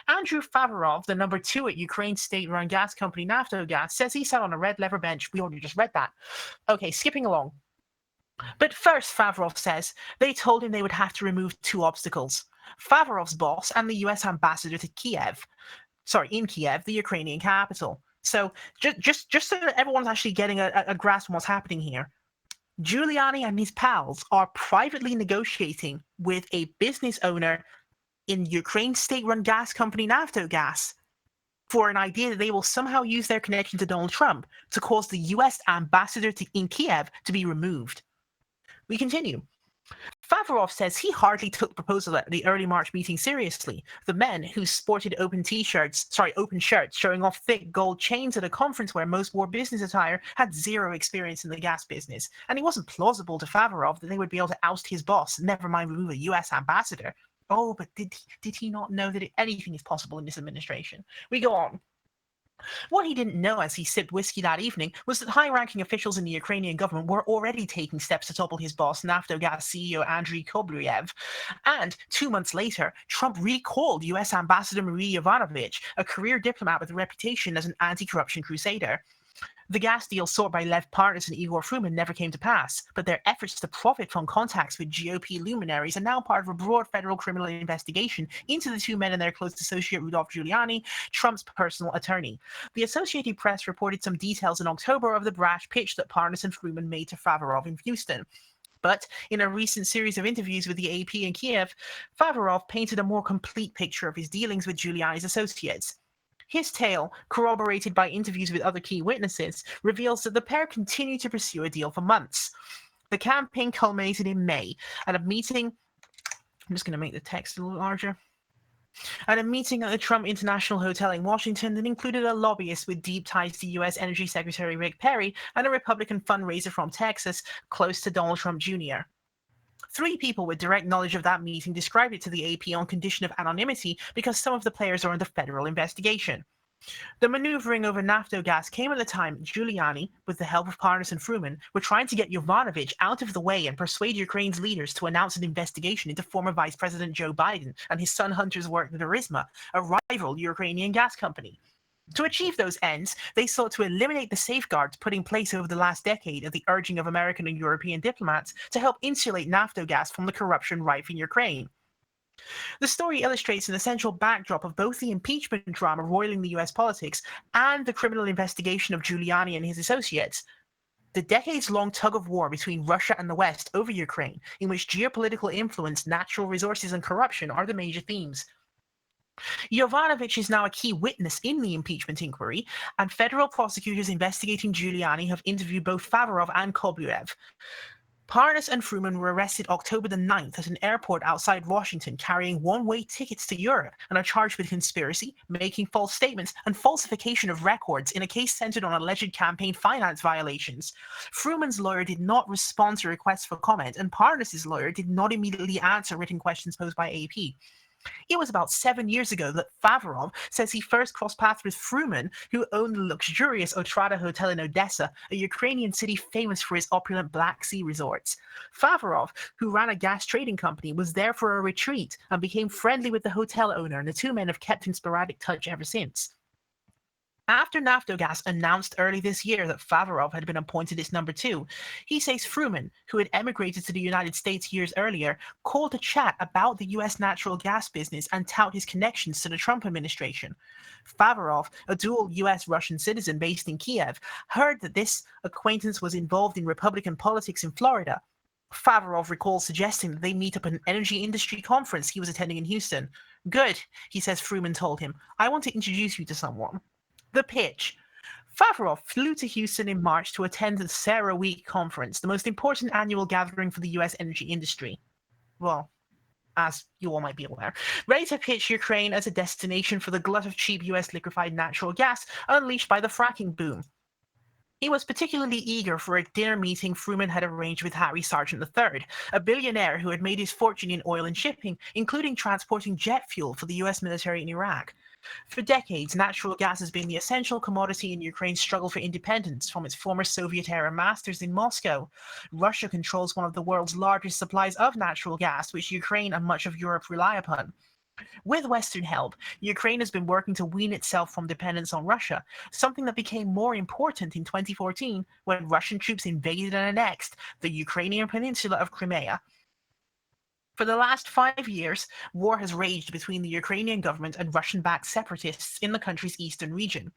Andrew Favorov, the number two at Ukraine's state-run gas company Naftogaz, says he sat on a red leather bench. We already just read that. Okay, skipping along. But first, Favorov says, they told him they would have to remove two obstacles. Favorov's boss and the US ambassador to in Kiev, the Ukrainian capital. So just so that everyone's actually getting a grasp on what's happening here, Giuliani and his pals are privately negotiating with a business owner in Ukraine's state-run gas company Naftogaz for an idea that they will somehow use their connection to Donald Trump to cause the US ambassador in Kiev to be removed. We continue. Favorov says he hardly took the proposal at the early March meeting seriously. The men, who sported open shirts showing off thick gold chains at a conference where most wore business attire, had zero experience in the gas business, and it wasn't plausible to Favorov that they would be able to oust his boss, never mind remove a US ambassador. Oh, but did he not know that anything is possible in this administration? We go on. What he didn't know as he sipped whiskey that evening was that high-ranking officials in the Ukrainian government were already taking steps to topple his boss, Naftogaz CEO Andriy Koblyev. And 2 months later, Trump recalled US Ambassador Marie Yovanovitch, a career diplomat with a reputation as an anti-corruption crusader. The gas deal sought by Lev Parnas and Igor Fruman never came to pass, but their efforts to profit from contacts with GOP luminaries are now part of a broad federal criminal investigation into the two men and their close associate Rudolph Giuliani, Trump's personal attorney. The Associated Press reported some details in October of the brash pitch that Parnas and Fruman made to Favorov in Houston. But in a recent series of interviews with the AP in Kiev, Favorov painted a more complete picture of his dealings with Giuliani's associates. His tale, corroborated by interviews with other key witnesses, reveals that the pair continued to pursue a deal for months. The campaign culminated in May at a meeting. I'm just going to make the text a little larger. At a meeting at the Trump International Hotel in Washington that included a lobbyist with deep ties to U.S. Energy Secretary Rick Perry and a Republican fundraiser from Texas close to Donald Trump Jr. 3 people with direct knowledge of that meeting described it to the AP on condition of anonymity because some of the players are under federal investigation. The maneuvering over Naftogaz came at the time Giuliani, with the help of Parnas and Fruman, were trying to get Yovanovitch out of the way and persuade Ukraine's leaders to announce an investigation into former Vice President Joe Biden and his son Hunter's work at Burisma, a rival Ukrainian gas company. To achieve those ends, they sought to eliminate the safeguards put in place over the last decade at the urging of American and European diplomats to help insulate Naftogaz from the corruption rife in Ukraine. The story illustrates an essential backdrop of both the impeachment drama roiling the US politics and the criminal investigation of Giuliani and his associates. The decades-long tug-of-war between Russia and the West over Ukraine, in which geopolitical influence, natural resources, and corruption are the major themes. Yovanovitch is now a key witness in the impeachment inquiry, and federal prosecutors investigating Giuliani have interviewed both Favorov and Koblyev. Parnas and Fruman were arrested October the 9th at an airport outside Washington carrying one-way tickets to Europe and are charged with conspiracy, making false statements, and falsification of records in a case centered on alleged campaign finance violations. Fruman's lawyer did not respond to requests for comment, and Parnas' lawyer did not immediately answer written questions posed by AP. It was about 7 years ago that Favorov says he first crossed paths with Fruman, who owned the luxurious Otrada Hotel in Odessa, a Ukrainian city famous for its opulent Black Sea resorts. Favorov, who ran a gas trading company, was there for a retreat and became friendly with the hotel owner, and the two men have kept in sporadic touch ever since. After Naftogaz announced early this year that Favorov had been appointed its number 2, he says Fruman, who had emigrated to the United States years earlier, called to chat about the U.S. natural gas business and tout his connections to the Trump administration. Favorov, a dual U.S.-Russian citizen based in Kiev, heard that this acquaintance was involved in Republican politics in Florida. Favorov recalls suggesting that they meet up at an energy industry conference he was attending in Houston. Good, he says Fruman told him. I want to introduce you to someone. The pitch. Favorov flew to Houston in March to attend the CERAWeek conference, the most important annual gathering for the U.S. energy industry. Well, as you all might be aware, ready to pitch Ukraine as a destination for the glut of cheap U.S. liquefied natural gas unleashed by the fracking boom. He was particularly eager for a dinner meeting Fruman had arranged with Harry Sargent III, a billionaire who had made his fortune in oil and shipping, including transporting jet fuel for the U.S. military in Iraq. For decades, natural gas has been the essential commodity in Ukraine's struggle for independence from its former Soviet-era masters in Moscow. Russia controls one of the world's largest supplies of natural gas, which Ukraine and much of Europe rely upon. With Western help, Ukraine has been working to wean itself from dependence on Russia, something that became more important in 2014 when Russian troops invaded and annexed the Ukrainian peninsula of Crimea. For the last 5 years, war has raged between the Ukrainian government and Russian-backed separatists in the country's eastern region.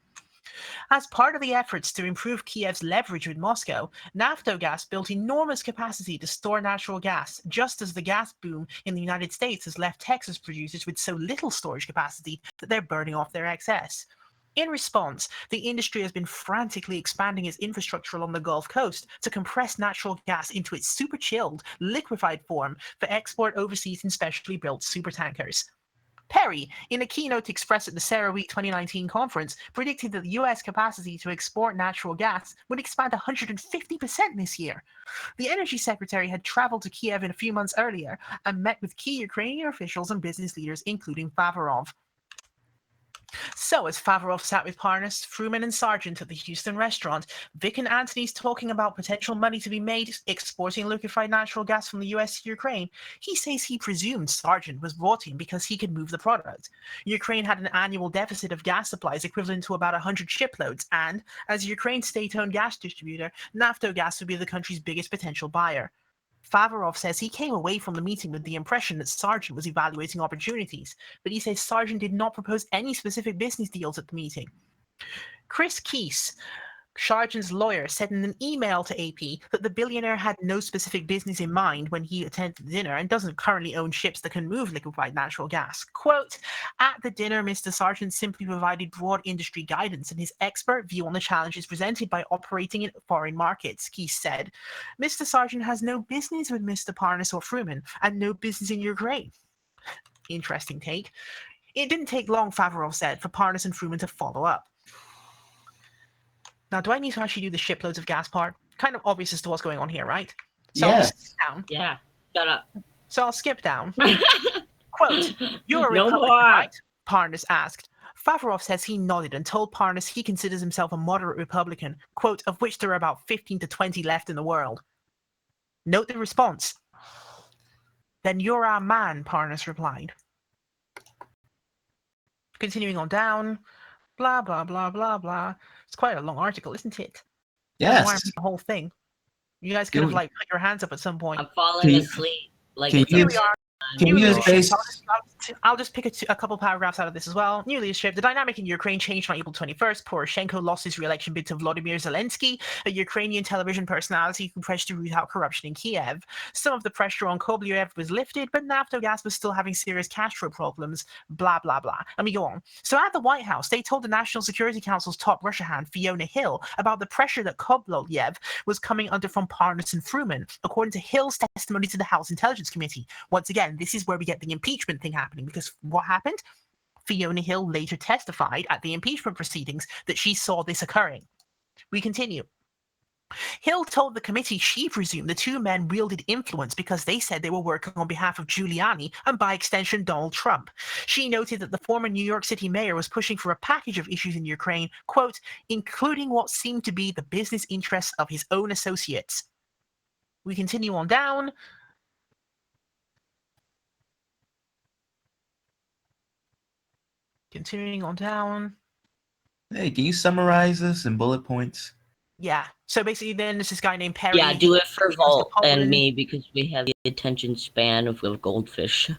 As part of the efforts to improve Kiev's leverage with Moscow, Naftogaz built enormous capacity to store natural gas, just as the gas boom in the United States has left Texas producers with so little storage capacity that they're burning off their excess. In response, the industry has been frantically expanding its infrastructure along the Gulf Coast to compress natural gas into its super chilled, liquefied form for export overseas in specially built supertankers. Perry, in a keynote expressed at the CERAWeek 2019 conference, predicted that the US capacity to export natural gas would expand 150% this year. The energy secretary had traveled to Kiev a few months earlier and met with key Ukrainian officials and business leaders, including Favorov. So, as Favorov sat with Parnas, Fruman, and Sargent at the Houston restaurant, Vic and Anthony's talking about potential money to be made exporting liquefied natural gas from the US to Ukraine, he says he presumed Sargent was brought in because he could move the product. Ukraine had an annual deficit of gas supplies equivalent to about 100 shiploads, and, as Ukraine's state-owned gas distributor, Naftogaz would be the country's biggest potential buyer. Favorov says he came away from the meeting with the impression that Sargent was evaluating opportunities, but he says Sargent did not propose any specific business deals at the meeting. Chris Keese, Sargent's lawyer, said in an email to AP that the billionaire had no specific business in mind when he attended the dinner and doesn't currently own ships that can move liquefied natural gas. Quote, at the dinner, Mr. Sargent simply provided broad industry guidance and his expert view on the challenges presented by operating in foreign markets, Keese said. Mr. Sargent has no business with Mr. Parnas or Fruman and no business in Ukraine. Interesting take. It didn't take long, Favorov said, for Parnas and Fruman to follow up. Now, do I need to actually do the shiploads of gas part? Kind of obvious as to what's going on here, right? So I'll just skip down. Yeah, shut up. So I'll skip down. Quote, you're a No Republican, more. right? Parnas asked. Favorov says he nodded and told Parnas he considers himself a moderate Republican, quote, of which there are about 15 to 20 left in the world. Note the response. Then you're our man, Parnas replied. Continuing on down, blah, blah, blah, blah, blah. It's quite a long article, isn't it? Yes. Why the whole thing? You guys could have put your hands up at some point. I'm falling asleep. Like Can it's you- a Can you just base? I'll just pick a couple paragraphs out of this as well. New leadership. The dynamic in Ukraine changed on April 21st. Poroshenko lost his re-election bid to Vladimir Zelensky, a Ukrainian television personality who pressed to root out corruption in Kiev. Some of the pressure on Koblyev was lifted, but Naftogaz was still having serious cash flow problems. Blah, blah, blah. Let me go on. So at the White House, they told the National Security Council's top Russia hand, Fiona Hill, about the pressure that Koblyev was coming under from Parnas and Fruman, according to Hill's testimony to the House Intelligence Committee. Once again, this is where we get the impeachment thing happening, because what happened? Fiona Hill later testified at the impeachment proceedings that she saw this occurring. We continue. Hill told the committee she presumed the two men wielded influence because they said they were working on behalf of Giuliani and by extension Donald Trump. She noted that the former New York City mayor was pushing for a package of issues in Ukraine, quote, including what seemed to be the business interests of his own associates. We continue on down. Continuing on down. Hey, can you summarize this in bullet points? Yeah. So basically, then there's this guy named Perry. Yeah, do it for Volt and Poland. me because we have the attention span of a goldfish.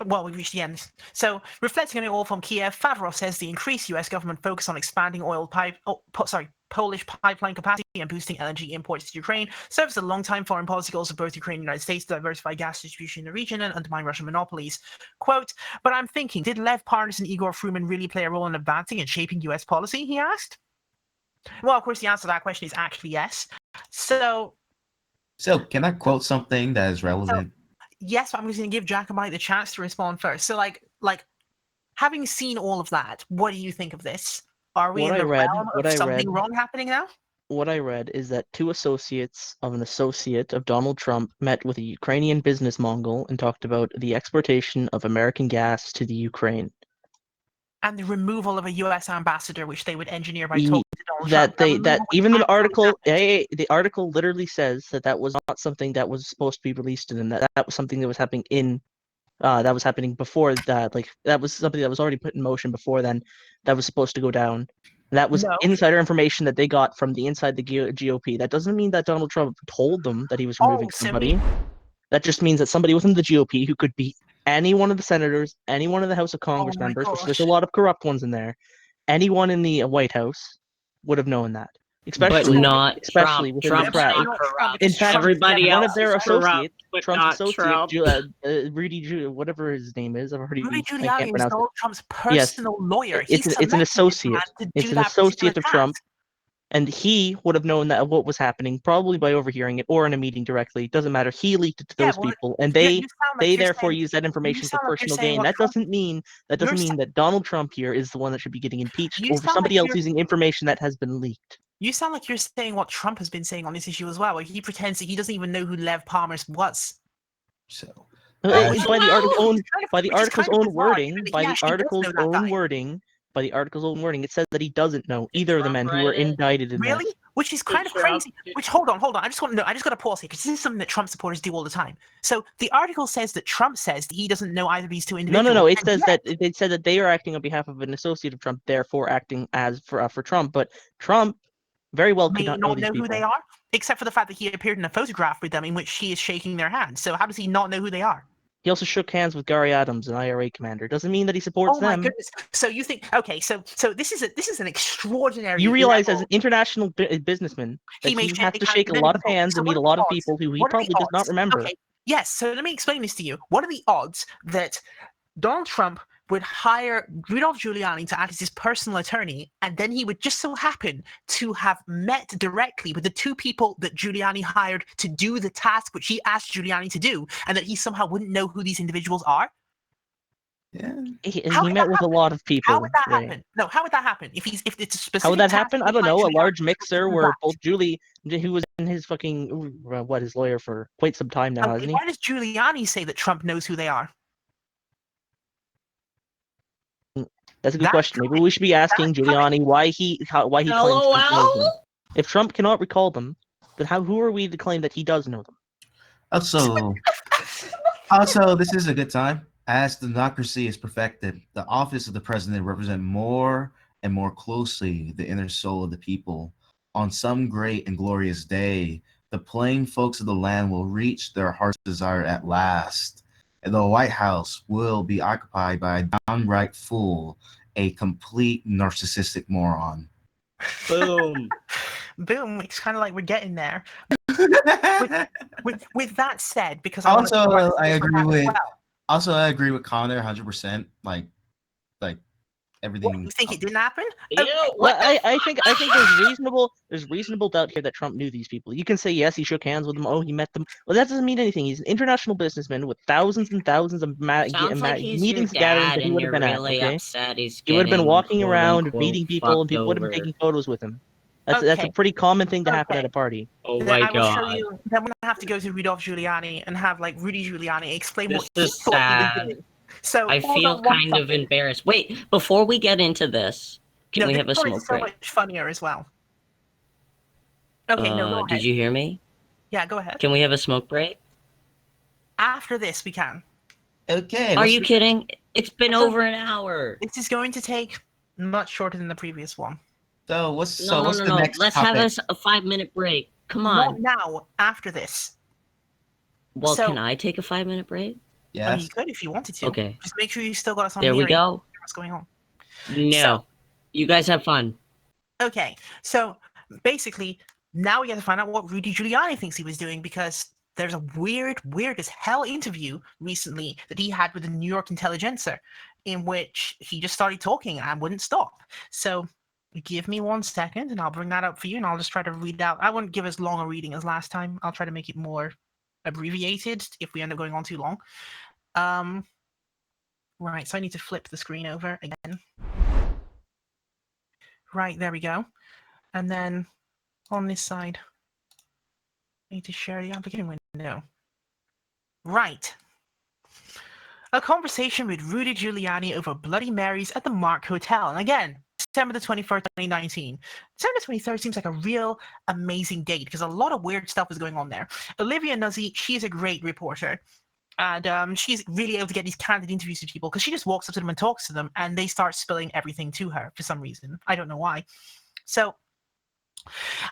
Well, we've reached the end. So, reflecting on it all from Kiev, Favorov says the increased U.S. government focus on expanding Polish pipeline capacity and boosting LNG imports to Ukraine serves as a long-time foreign policy goals of both Ukraine and the United States to diversify gas distribution in the region and undermine Russian monopolies. Quote, but I'm thinking, did Lev Parnas and Igor Fruman really play a role in advancing and shaping U.S. policy, he asked? Well, of course, the answer to that question is actually yes. So can I quote something that is relevant? Yes, but I'm just going to give Jacobite the chance to respond first. So, like, having seen all of that, what do you think of this? Are we in the realm of something wrong happening now? what I read is that 2 associates of an associate of Donald Trump met with a Ukrainian business mogul and talked about the exportation of American gas to the Ukraine. And the removal of a U.S. ambassador, which they would engineer by E- talking to Donald that Trump. they that removal even would the article happen. the article literally says that that was not something that was supposed to be released to them. That was something that was happening that was happening before that. Like that was something that was already put in motion before then. That was supposed to go down. That was No. insider information that they got from the inside the GOP. That doesn't mean that Donald Trump told them that he was removing so somebody. That just means that somebody within the GOP who could be any one of the senators, any one of the House of Congress my members, which there's gosh. a lot of corrupt ones in there, anyone in the White House would have known that. But Especially not especially Trump. within the Trump's crowd. not Not Trump, corrupt. because In fact, Trump is Everybody never one else of their is corrupt, associates, but Trump's not associate, Trump. Rudy, whatever his name is, Rudy I can't Giuliani is pronounce it. Donald Trump's Yes, personal lawyer. it's He's an selected this man associate. to It's do an that particular associate of task. Trump, and he would have known that what was happening probably by overhearing it or in a meeting directly. It doesn't matter. He leaked it to those people, and you sound like they you're therefore saying, use that information for sound like you're personal saying gain. what That Trump, doesn't mean that Donald Trump here is the one that should be getting impeached You over sound somebody like else you're- using information that has been leaked. you sound like you're saying what Trump has been saying on this issue as well, where he pretends that he doesn't even know who Lev Palmer was. So By as- the article's Well, own which is kind of- by the which is article's kind of own bizarre, wording, given that by he the actually does article's know that own guy. wording, by the article's own wording, it says that he doesn't know Did either of the Trump men who write were it? indicted in Really? this. Which is kind of Trump- crazy. Which hold on. I just want to know. I just got to pause here because this is something that Trump supporters do all the time. So the article says that Trump says that he doesn't know either of these two individuals. No. It and says yet, that they said that they are acting on behalf of an associate of Trump, therefore acting as for Trump. But Trump very well could may not know not these know who people. they are, except for the fact that he appeared in a photograph with them in which he is shaking their hand. So how does he not know who they are? He also shook hands with Gary Adams, an IRA commander. Doesn't mean that he supports Oh my them. goodness! So you think okay? So this is an extraordinary. You realize as level. an international businessman that may he has to hands shake a with lot of people. hands So and what meet a are lot the of odds? people who he What are the probably does not odds? remember. Okay. Yes. So let me explain this to you. What are the odds that Donald Trump would hire Rudolph Giuliani to act as his personal attorney, and then he would just so happen to have met directly with the two people that Giuliani hired to do the task which he asked Giuliani to do, and that he somehow wouldn't know who these individuals are? yeah. He would met that with a lot of people. How would that Ray. happen? No, how would that happen? If it's a specific How would that task happen? that I don't he hired know. A Giuliani large to mixer do where that. both Julie, who was in his fucking his lawyer for quite some time now, Okay, hasn't he? why does Giuliani say that Trump knows who they are? That's a good That's question. Maybe we should be asking Giuliani why he claims Trump knows them. If Trump cannot recall them, then who are we to claim that he does know them? Also, this is a good time. As democracy is perfected, the office of the president represents more and more closely the inner soul of the people. On some great and glorious day, the plain folks of the land will reach their heart's desire at last. And the White House will be occupied by a downright fool, a complete narcissistic moron. Boom. Boom. It's kind of like we're getting there. With that said, because I agree with. Also, I agree with Connor 100%. Like everything. You think it didn't happen? Ew, Well, I think there's reasonable doubt here that Trump knew these people. You can say yes, he shook hands with them. Oh, he met them. Well, that doesn't mean anything. He's an international businessman with thousands and thousands of Sounds like he's your meetings, gatherings dad that he and would have you're been at. really Okay, upset he's he would have been getting walking quote around, unquote meeting people, and fucked people would have been over. taking photos with him. That's a Okay. pretty common thing to happen Okay. at a party. Oh Then my I will show god. you. Then we're gonna have to go to Rudolph Giuliani and have like Rudy Giuliani explain This what he is thought he was sad. doing. So I hold feel on one kind of second. embarrassed. Wait, before we get into this, can we this have a story's smoke so break? much funnier as well. Okay, no, go ahead. Did you hear me? Yeah, go ahead. Can we have a smoke break? After this, we can. Okay. Are you kidding? It's been So- over an hour. This is going to take much shorter than the previous one. So what's No. the next Let's topic? have a 5-minute break. Come on. Not now, after this. Well, so- can I take a 5-minute break? I mean, Yes. you could if you wanted to. Okay. Just make sure you still got us on There we hearing go. what's going on. No. So- You guys have fun. Okay, so basically, now we have to find out what Rudy Giuliani thinks he was doing because there's a weird as hell interview recently that he had with the New York Intelligencer in which he just started talking and wouldn't stop. So give me 1 second and I'll bring that up for you and I'll just try to read out. I won't give as long a reading as last time. I'll try to make it more abbreviated if we end up going on too long. Right, so I need to flip the screen over again. Right, there we go. And then on this side. I need to share the application window. Right. A conversation with Rudy Giuliani over Bloody Marys at the Mark Hotel. And again, December the 21st, 2019. December 23rd seems like a real amazing date because a lot of weird stuff is going on there. Olivia Nuzzi, she's a great reporter. And she's really able to get these candid interviews with people because she just walks up to them and talks to them and they start spilling everything to her for some reason. I don't know why. So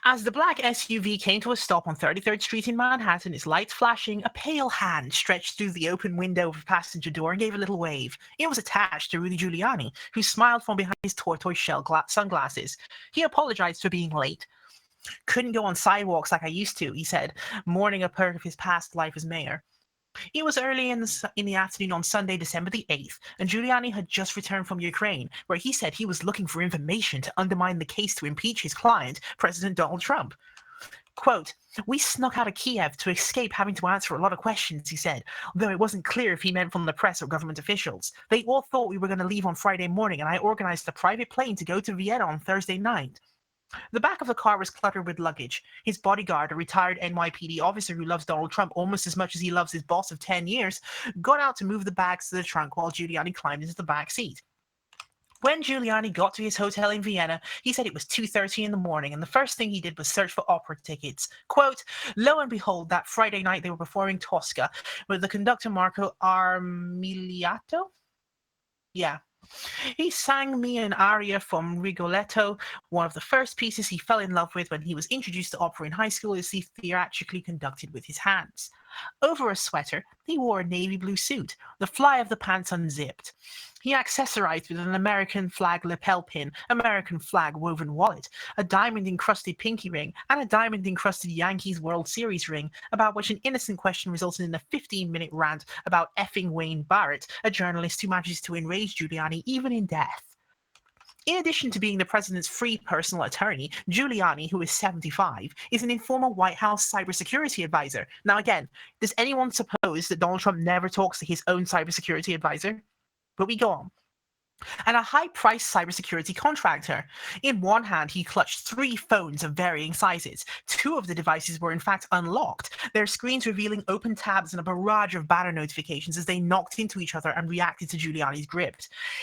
as the black SUV came to a stop on 33rd Street in Manhattan, its lights flashing, a pale hand stretched through the open window of the passenger door and gave a little wave. It was attached to Rudy Giuliani, who smiled from behind his tortoise shell sunglasses. He apologized for being late. Couldn't go on sidewalks like I used to, he said, mourning a part of his past life as mayor. It was early in the afternoon on Sunday, December the 8th, and Giuliani had just returned from Ukraine, where he said he was looking for information to undermine the case to impeach his client, President Donald Trump. Quote, "We snuck out of Kiev to escape having to answer a lot of questions," he said, though it wasn't clear if he meant from the press or government officials. "They all thought we were going to leave on Friday morning, and I organized a private plane to go to Vienna on Thursday night." The back of the car was cluttered with luggage. His bodyguard, a retired NYPD officer who loves Donald Trump almost as much as he loves his boss of 10 years, got out to move the bags to the trunk while Giuliani climbed into the back seat. When Giuliani got to his hotel in Vienna, he said it was 2:30 in the morning, and the first thing he did was search for opera tickets. Quote, "Lo and behold, that Friday night they were performing Tosca with the conductor Marco Armiliato." Yeah. He sang me an aria from Rigoletto, one of the first pieces he fell in love with when he was introduced to opera in high school, is he theatrically conducted with his hands. Over a sweater, he wore a navy blue suit, the fly of the pants unzipped. He accessorized with an American flag lapel pin, American flag woven wallet, a diamond-encrusted pinky ring, and a diamond-encrusted Yankees World Series ring, about which an innocent question resulted in a 15-minute rant about effing Wayne Barrett, a journalist who manages to enrage Giuliani even in death. In addition to being the president's free personal attorney, Giuliani, who is 75, is an informal White House cybersecurity advisor. Now again, does anyone suppose that Donald Trump never talks to his own cybersecurity advisor? But we go on. And a high-priced cybersecurity contractor. In one hand, he clutched 3 phones of varying sizes. 2 of the devices were in fact unlocked, their screens revealing open tabs and a barrage of banner notifications as they knocked into each other and reacted to Giuliani's grip.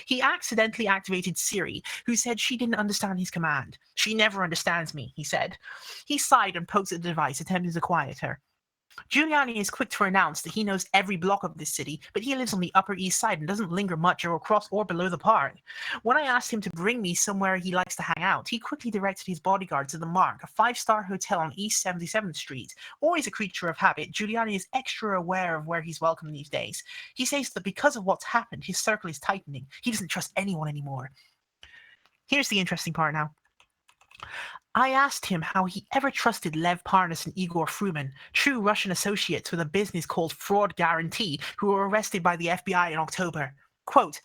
He accidentally activated Siri, who said she didn't understand his command. "She never understands me," he said. He sighed and poked at the device, attempting to quiet her. Giuliani is quick to announce that he knows every block of this city, but he lives on the Upper East Side and doesn't linger much or across or below the park. When I asked him to bring me somewhere he likes to hang out, he quickly directed his bodyguard to the Mark, a 5-star hotel on East 77th Street. Always a creature of habit, Giuliani is extra aware of where he's welcome these days. He says that because of what's happened, his circle is tightening. He doesn't trust anyone anymore. Here's the interesting part now. I asked him how he ever trusted Lev Parnas and Igor Fruman, true Russian associates with a business called Fraud Guarantee, who were arrested by the FBI in October. Quote,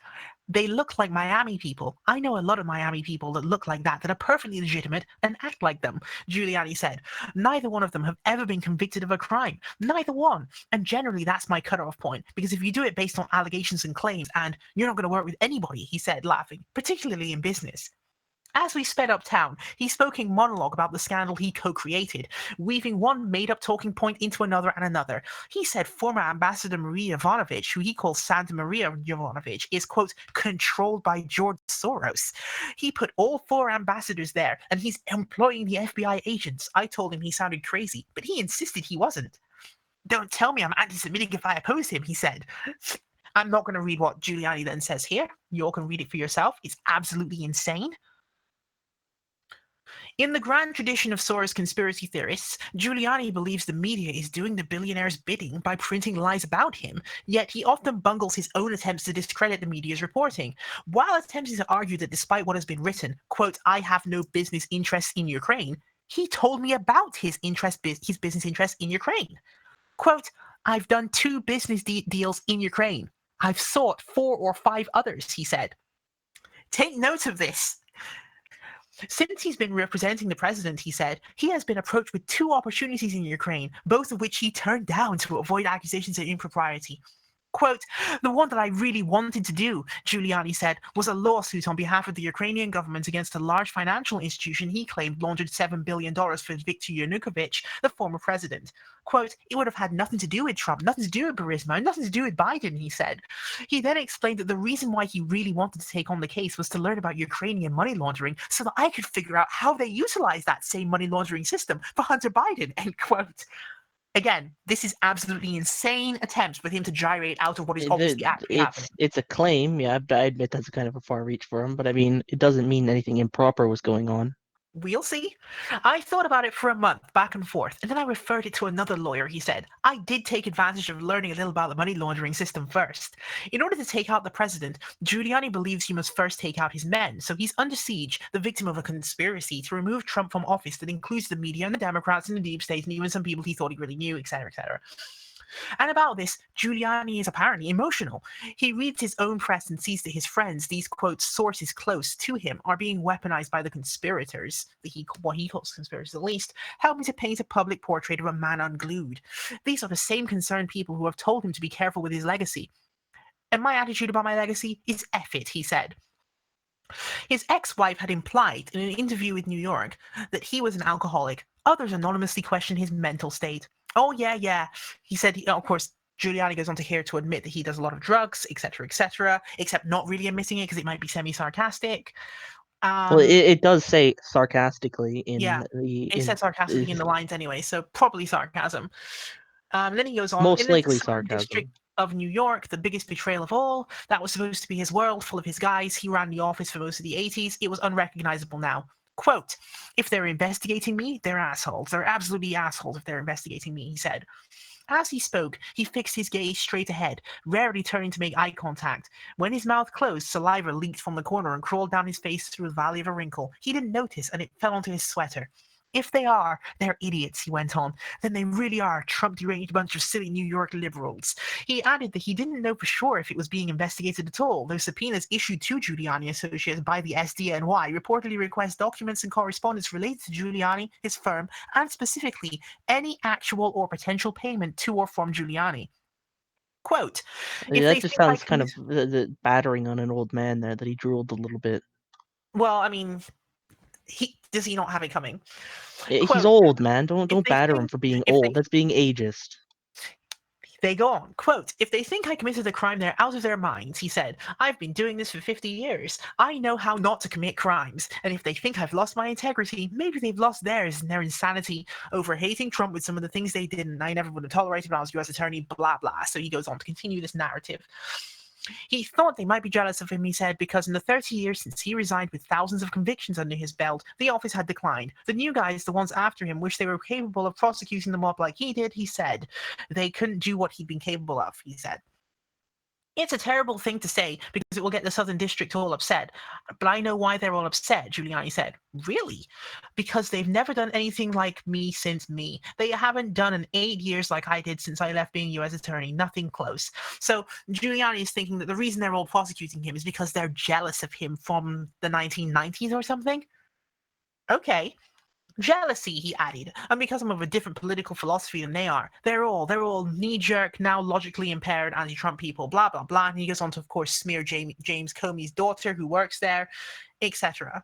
"They look like Miami people. I know a lot of Miami people that look like that are perfectly legitimate and act like them," Giuliani said. "Neither one of them have ever been convicted of a crime. Neither one. And generally that's my cutoff point, because if you do it based on allegations and claims, and you're not going to work with anybody," he said, laughing, "particularly in business." As we sped uptown, he spoke in monologue about the scandal he co-created, weaving one made-up talking point into another and another. He said former Ambassador Maria Yovanovitch, who he calls Santa Maria Yovanovitch, is, quote, "controlled by George Soros." He put all 4 ambassadors there, and he's employing the FBI agents. I told him he sounded crazy, but he insisted he wasn't. "Don't tell me I'm anti-Semitic if I oppose him," he said. I'm not going to read what Giuliani then says here. You all can read it for yourself. It's absolutely insane. In the grand tradition of Soros conspiracy theorists, Giuliani believes the media is doing the billionaire's bidding by printing lies about him, yet he often bungles his own attempts to discredit the media's reporting, while attempting to argue that despite what has been written, quote, "I have no business interests in Ukraine," he told me about his business interests in Ukraine. Quote, "I've done 2 business deals in Ukraine. I've sought 4 or 5 others," he said. Take note of this. Since he's been representing the president, he said, he has been approached with 2 opportunities in Ukraine, both of which he turned down to avoid accusations of impropriety. Quote, the one that I really wanted to do, Giuliani said, was a lawsuit on behalf of the Ukrainian government against a large financial institution he claimed laundered $7 billion for Viktor Yanukovych, the former president. Quote, it would have had nothing to do with Trump, nothing to do with Burisma, nothing to do with Biden, he said. He then explained that the reason why he really wanted to take on the case was to learn about Ukrainian money laundering so that I could figure out how they utilize that same money laundering system for Hunter Biden, end quote. Again, this is absolutely insane attempts for him to gyrate out of what is obviously actually happening. It's a claim, yeah, but I admit that's kind of a far reach for him. But I mean, it doesn't mean anything improper was going on. We'll see. I thought about it for a month, back and forth, and then I referred it to another lawyer, he said. I did take advantage of learning a little about the money laundering system first. In order to take out the president, Giuliani believes he must first take out his men, so he's under siege, the victim of a conspiracy to remove Trump from office that includes the media and the Democrats and the deep state and even some people he thought he really knew, etc., etc. And about this, Giuliani is apparently emotional. He reads his own press and sees that his friends, these quote sources close to him, are being weaponized by the conspirators, what he calls conspirators at least, helping to paint a public portrait of a man unglued. These are the same concerned people who have told him to be careful with his legacy. And my attitude about my legacy is F it, he said. His ex-wife had implied in an interview with New York that he was an alcoholic. Others anonymously questioned his mental state. Oh, yeah. He said, of course, Giuliani goes on to here to admit that he does a lot of drugs, etc., except not really admitting it because it might be semi-sarcastic. Well, it does say sarcastically in Yeah, the. it said sarcastically in the lines anyway, so probably sarcasm. Then he goes on, Most in the likely Southern sarcasm. District of New York, the biggest betrayal of all, that was supposed to be his world, full of his guys. He ran the office for most of the 80s. It was unrecognizable now. Quote, if they're investigating me, they're assholes. They're absolutely assholes if they're investigating me, he said. As he spoke, he fixed his gaze straight ahead, rarely turning to make eye contact. When his mouth closed, saliva leaked from the corner and crawled down his face through the valley of a wrinkle. He didn't notice, and it fell onto his sweater. If they are, they're idiots, he went on. Then they really are a Trump-deranged bunch of silly New York liberals. He added that he didn't know for sure if it was being investigated at all, though subpoenas issued to Giuliani associates by the SDNY reportedly request documents and correspondence related to Giuliani, his firm, and specifically any actual or potential payment to or from Giuliani. Quote, if That they just think I sounds kind of the battering on an old man there that he drooled a little bit. Well, I mean, does he not have it coming? He's Quote, old, man. Don't they batter him think- for being if they- old. That's being ageist. They go on, quote, if they think I committed a crime, they're out of their minds, he said. I've been doing this for 50 years. I know how not to commit crimes. And if they think I've lost my integrity, maybe they've lost theirs and their insanity over hating Trump with some of the things they did and I never would have tolerated when I was US attorney, blah, blah. So he goes on to continue this narrative. He thought they might be jealous of him, he said, because in the 30 years since he resigned with thousands of convictions under his belt, the office had declined. The new guys, the ones after him, wished they were capable of prosecuting the mob like he did, he said. They couldn't do what he'd been capable of, he said. It's a terrible thing to say because it will get the Southern District all upset. But I know why they're all upset, Giuliani said. Really? Because they've never done anything like me since me. They haven't done in 8 years like I did since I left being U.S. attorney. Nothing close. So Giuliani is thinking that the reason they're all prosecuting him is because they're jealous of him from the 1990s or something? Okay. Jealousy, he added, and because I'm of a different political philosophy than they are. They're all knee-jerk, now logically impaired anti-Trump people, blah, blah, blah. And he goes on to, of course, smear James Comey's daughter who works there, etc.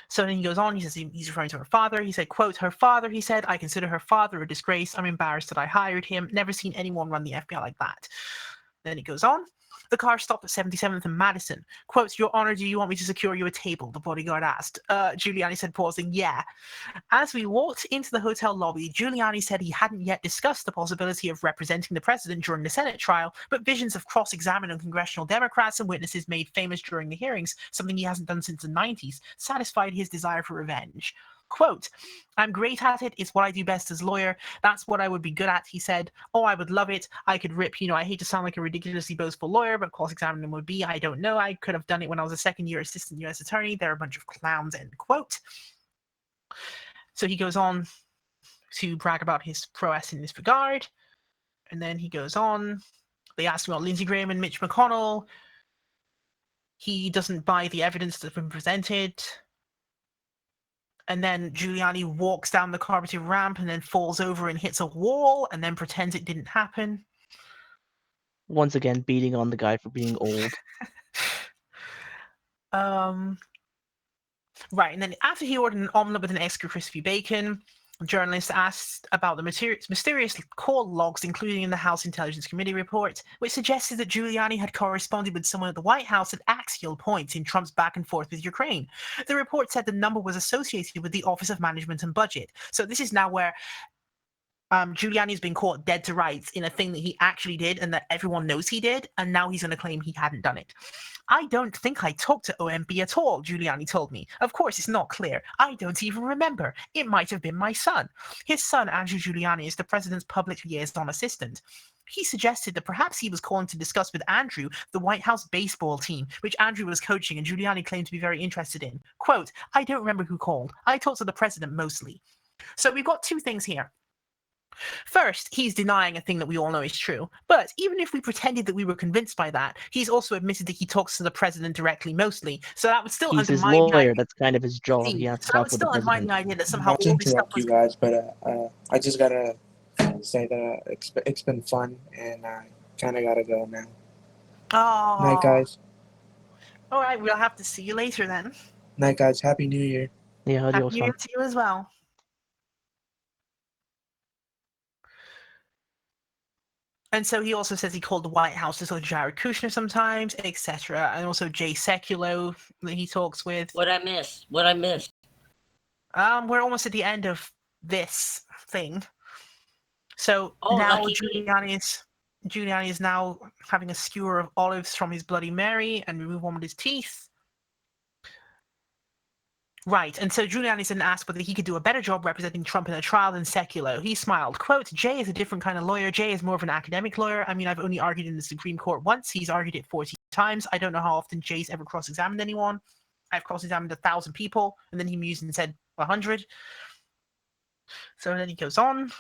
So then he goes on, he says he's referring to her father. He said, quote, her father, he said, I consider her father a disgrace. I'm embarrassed that I hired him. Never seen anyone run the FBI like that. Then he goes on. The car stopped at 77th and Madison. Quote, Your Honor, do you want me to secure you a table? The bodyguard asked. Giuliani said, pausing, yeah. As we walked into the hotel lobby, Giuliani said he hadn't yet discussed the possibility of representing the president during the Senate trial, but visions of cross-examining congressional Democrats and witnesses made famous during the hearings, something he hasn't done since the 90s, satisfied his desire for revenge. Quote, I'm great at it. It's what I do best as a lawyer. That's what I would be good at, he said. Oh, I would love it. I could rip, I hate to sound like a ridiculously boastful lawyer, but cross-examining would be, I don't know. I could have done it when I was a second-year assistant U.S. attorney. They're a bunch of clowns, end quote. So he goes on to brag about his prowess in this regard. And then he goes on. They asked him about Lindsey Graham and Mitch McConnell. He doesn't buy the evidence that's been presented. And then Giuliani walks down the carpeted ramp and then falls over and hits a wall and then pretends it didn't happen. Once again, beating on the guy for being old. Right, and then after he ordered an omelette with an extra crispy bacon, journalists asked about the mysterious call logs, including in the House Intelligence Committee report, which suggested that Giuliani had corresponded with someone at the White House at axial points in Trump's back and forth with Ukraine. The report said the number was associated with the Office of Management and Budget. So this is now where Giuliani's been caught dead to rights in a thing that he actually did and that everyone knows he did, and now he's going to claim he hadn't done it. I don't think I talked to OMB at all, Giuliani told me. Of course, it's not clear. I don't even remember. It might have been my son. His son, Andrew Giuliani, is the president's public liaison assistant. He suggested that perhaps he was calling to discuss with Andrew the White House baseball team, which Andrew was coaching and Giuliani claimed to be very interested in. Quote, I don't remember who called. I talked to the president mostly. So we've got two things here. First, he's denying a thing that we all know is true. But even if we pretended that we were convinced by that, he's also admitted that he talks to the president directly mostly. So that would still He's his undermine the lawyer. idea. That's kind of his job. He has to So that talk would with the still undermine president. the idea that somehow Not to all this stuff interrupt was. you guys, but I just gotta say that it's been fun, and I kind of gotta go now. Oh. Night, guys. All right, we'll have to see you later then. Night, guys. Happy New Year. Yeah, Happy adios, New Year man. to you as well. And so he also says he called the White House to talk to Jared Kushner sometimes, etc. And also Jay Sekulow that he talks with. What I miss? What I missed? We're almost at the end of this thing. So now Giuliani is now having a skewer of olives from his Bloody Mary and remove one with his teeth. Right, and so Giuliani then asked whether he could do a better job representing Trump in a trial than Sekulow. He smiled, quote, Jay is a different kind of lawyer. Jay is more of an academic lawyer. I mean, I've only argued in the Supreme Court once. He's argued it 40 times. I don't know how often Jay's ever cross-examined anyone. I've cross-examined 1,000 people. And then he mused and said 100. So then he goes on.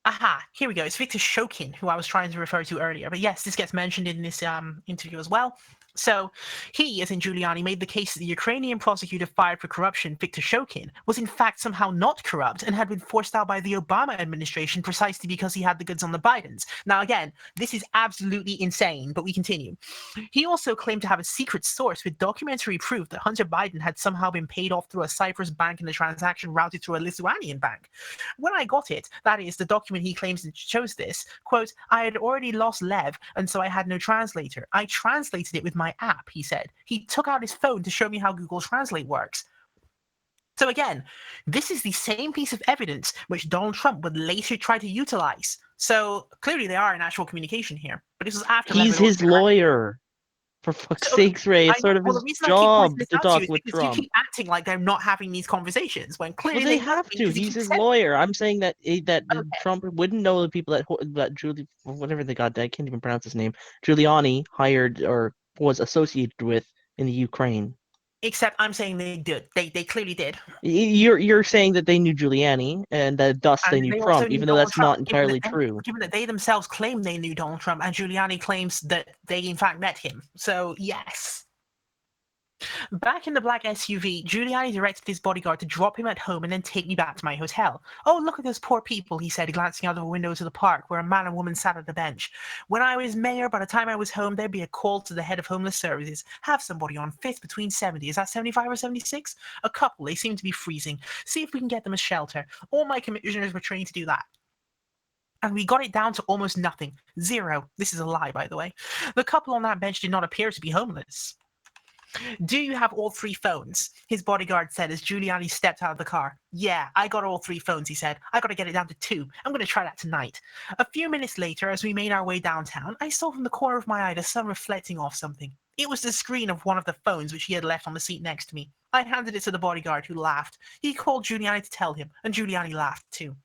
Aha, here we go. It's Victor Shokin, who I was trying to refer to earlier. But yes, this gets mentioned in this interview as well. So he, as in Giuliani, made the case that the Ukrainian prosecutor fired for corruption, Viktor Shokin, was in fact somehow not corrupt and had been forced out by the Obama administration precisely because he had the goods on the Bidens. Now, again, this is absolutely insane, but we continue. He also claimed to have a secret source with documentary proof that Hunter Biden had somehow been paid off through a Cyprus bank and the transaction routed through a Lithuanian bank. When I got it, that is, the document he claims shows this, quote, I had already lost Lev, and so I had no translator. I translated it with my app, he said. He took out his phone to show me how Google Translate works. So again, this is the same piece of evidence which Donald Trump would later try to utilize. So clearly they are in actual communication here. But this was after He's his lawyer. For fuck's sakes, Ray, it's sort of his job to talk with Trump. You keep acting like they're not having these conversations when clearly they have to. He's his lawyer. I'm saying that okay. Trump wouldn't know the people that whatever they got. I can't even pronounce his name. Giuliani hired or was associated with in the Ukraine. Except I'm saying they did. They clearly did. You're saying that they knew Giuliani and that thus they knew Trump, even though that's not entirely true. Given that they themselves claim they knew Donald Trump, and Giuliani claims that they in fact met him. So yes. Back in the black SUV, Giuliani directed his bodyguard to drop him at home and then take me back to my hotel. Oh, look at those poor people, he said, glancing out of a window to the park where a man and woman sat at a bench. When I was mayor, by the time I was home, there'd be a call to the head of homeless services. Have somebody on 5th between 70. Is that 75 or 76? A couple. They seem to be freezing. See if we can get them a shelter. All my commissioners were trained to do that. And we got it down to almost nothing. 0. This is a lie, by the way. The couple on that bench did not appear to be homeless. Do you have all 3 phones? His bodyguard said as Giuliani stepped out of the car. Yeah, I got all 3 phones, he said. I got to get it down to 2. I'm going to try that tonight. A few minutes later, as we made our way downtown, I saw from the corner of my eye the sun reflecting off something. It was the screen of one of the phones which he had left on the seat next to me. I handed it to the bodyguard, who laughed. He called Giuliani to tell him, and Giuliani laughed too.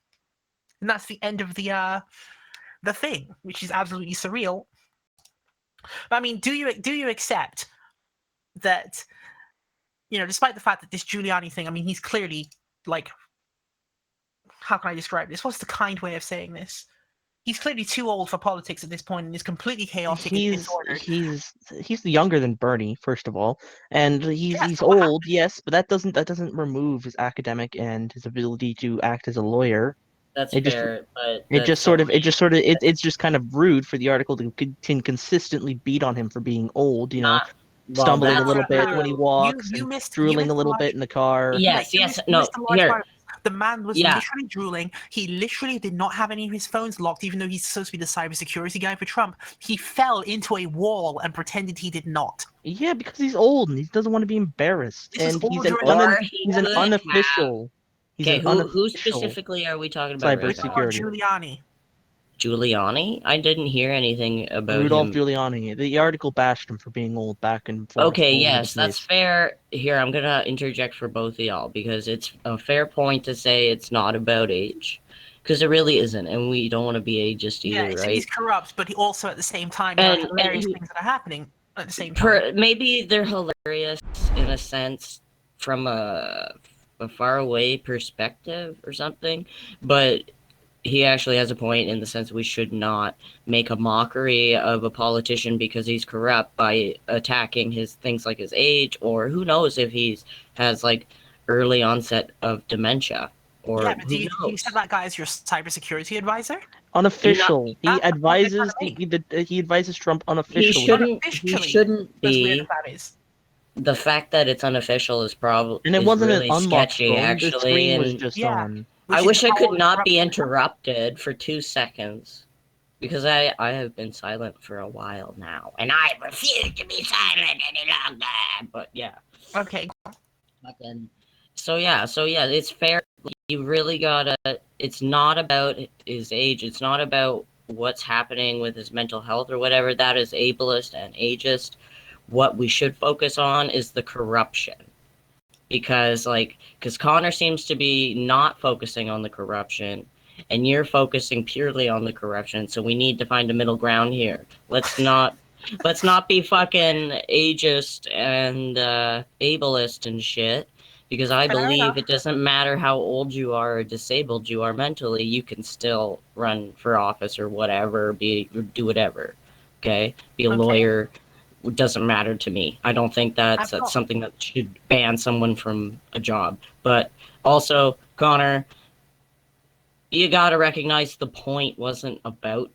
And that's the end of the thing, which is absolutely surreal. But I mean, do you accept that, despite the fact that this Giuliani thing, I mean, he's clearly, like, how can I describe this? What's the kind way of saying this? He's clearly too old for politics at this point and is completely chaotic and disordered. He's younger than Bernie, first of all, and he's old, yes, but that doesn't remove his academic and his ability to act as a lawyer. That's It just fair, but it that's just sort of only it's just kind of rude for the article to consistently beat on him for being old. not well. Stumbling a That's little bit when he true. walks You and missed drooling a a little large. bit in the car. Yeah, Yes, yes. you No, missed a large here. part of this. The man was Yeah. literally drooling. He literally did not have any of his phones locked, even though he's supposed to be the cybersecurity guy for Trump. He fell into a wall and pretended he did not. Yeah, because he's old and he doesn't want to be embarrassed, This was and all during the Or he he's an could have. unofficial. He's Okay, an who unofficial specifically are we talking about right now? cybersecurity. Giuliani. Giuliani? I didn't hear anything about Rudolph him. Giuliani. The article bashed him for being old back and forth. Okay, all over the yes, that's place. fair. Here, I'm gonna interject for both of y'all because it's a fair point to say it's not about age. Because it really isn't, and we don't want to be ageist Yeah, either, so right? he's corrupt, but he also at the same time there are And hilarious he, things that are happening at the same time. maybe they're hilarious in a sense from a faraway perspective or something, but he actually has a point in the sense we should not make a mockery of a politician because he's corrupt by attacking his things like his age, or who knows if he's has like early onset of dementia, or Yeah, but who do you knows. set that guy as your cybersecurity advisor? Unofficial. He That's the point I'm trying advises to he advises Trump He unofficially. shouldn't. He Unofficially. shouldn't As weird be. as that is. The fact that it's unofficial is probably And it wasn't really an unlocked sketchy, phone. The actually. screen was And just Yeah. on. Which I is wish I could how not be corrupt- interrupted for 2 seconds because I have been silent for a while now, and I refuse to be silent any longer. But yeah, Okay, fucking. So yeah, it's fair. You really gotta. It's not about his age. It's not about what's happening with his mental health or whatever. That is ableist and ageist. What we should focus on is the corruption. Because Connor seems to be not focusing on the corruption, and you're focusing purely on the corruption. So we need to find a middle ground here. Let's not be fucking ageist and ableist and shit. Because I Fair believe enough. it doesn't matter how old you are or disabled you are mentally, you can still run for office or whatever, do whatever. Okay, be a Okay. lawyer. It doesn't matter to me. I don't think I've that's got- something that should ban someone from a job. But also, Connor, you gotta recognize the point wasn't about,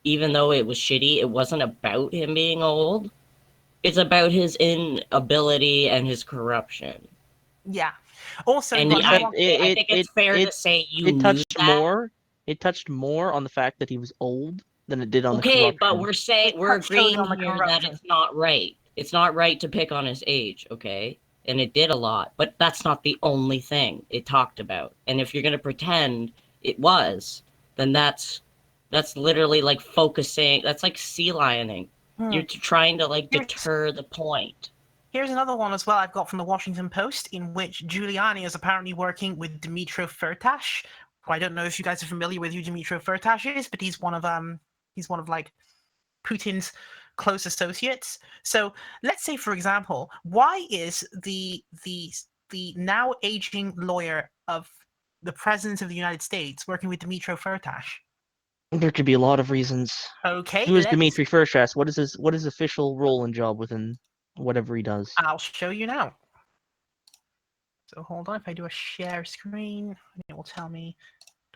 even though it was shitty, it wasn't about him being old. It's about his inability and his corruption. Yeah. Also, And you've got I think it's fair to say you It knew touched that. more. It touched more on the fact that he was old than it did on the Okay, corruption. but we're touched agreeing on the here that corruption. it's not right. It's not right to pick on his age, okay? And it did a lot, but that's not the only thing it talked about. And if you're gonna pretend it was, then that's literally like focusing. That's like sea lioning. You're trying to like deter the point. Here's another one as well I've got from the Washington Post, in which Giuliani is apparently working with Dmitro Firtash. I don't know if you guys are familiar with who Dmitro Firtash is, but he's one of like Putin's close associates. So let's say, for example, why is the now aging lawyer of the President of the United States working with Dmitro Firtash? There could be a lot of reasons. Okay, Who is Dmitry Firtash? What is his official role and job within whatever he does? I'll show you now. So hold on, if I do a share screen, it will tell me,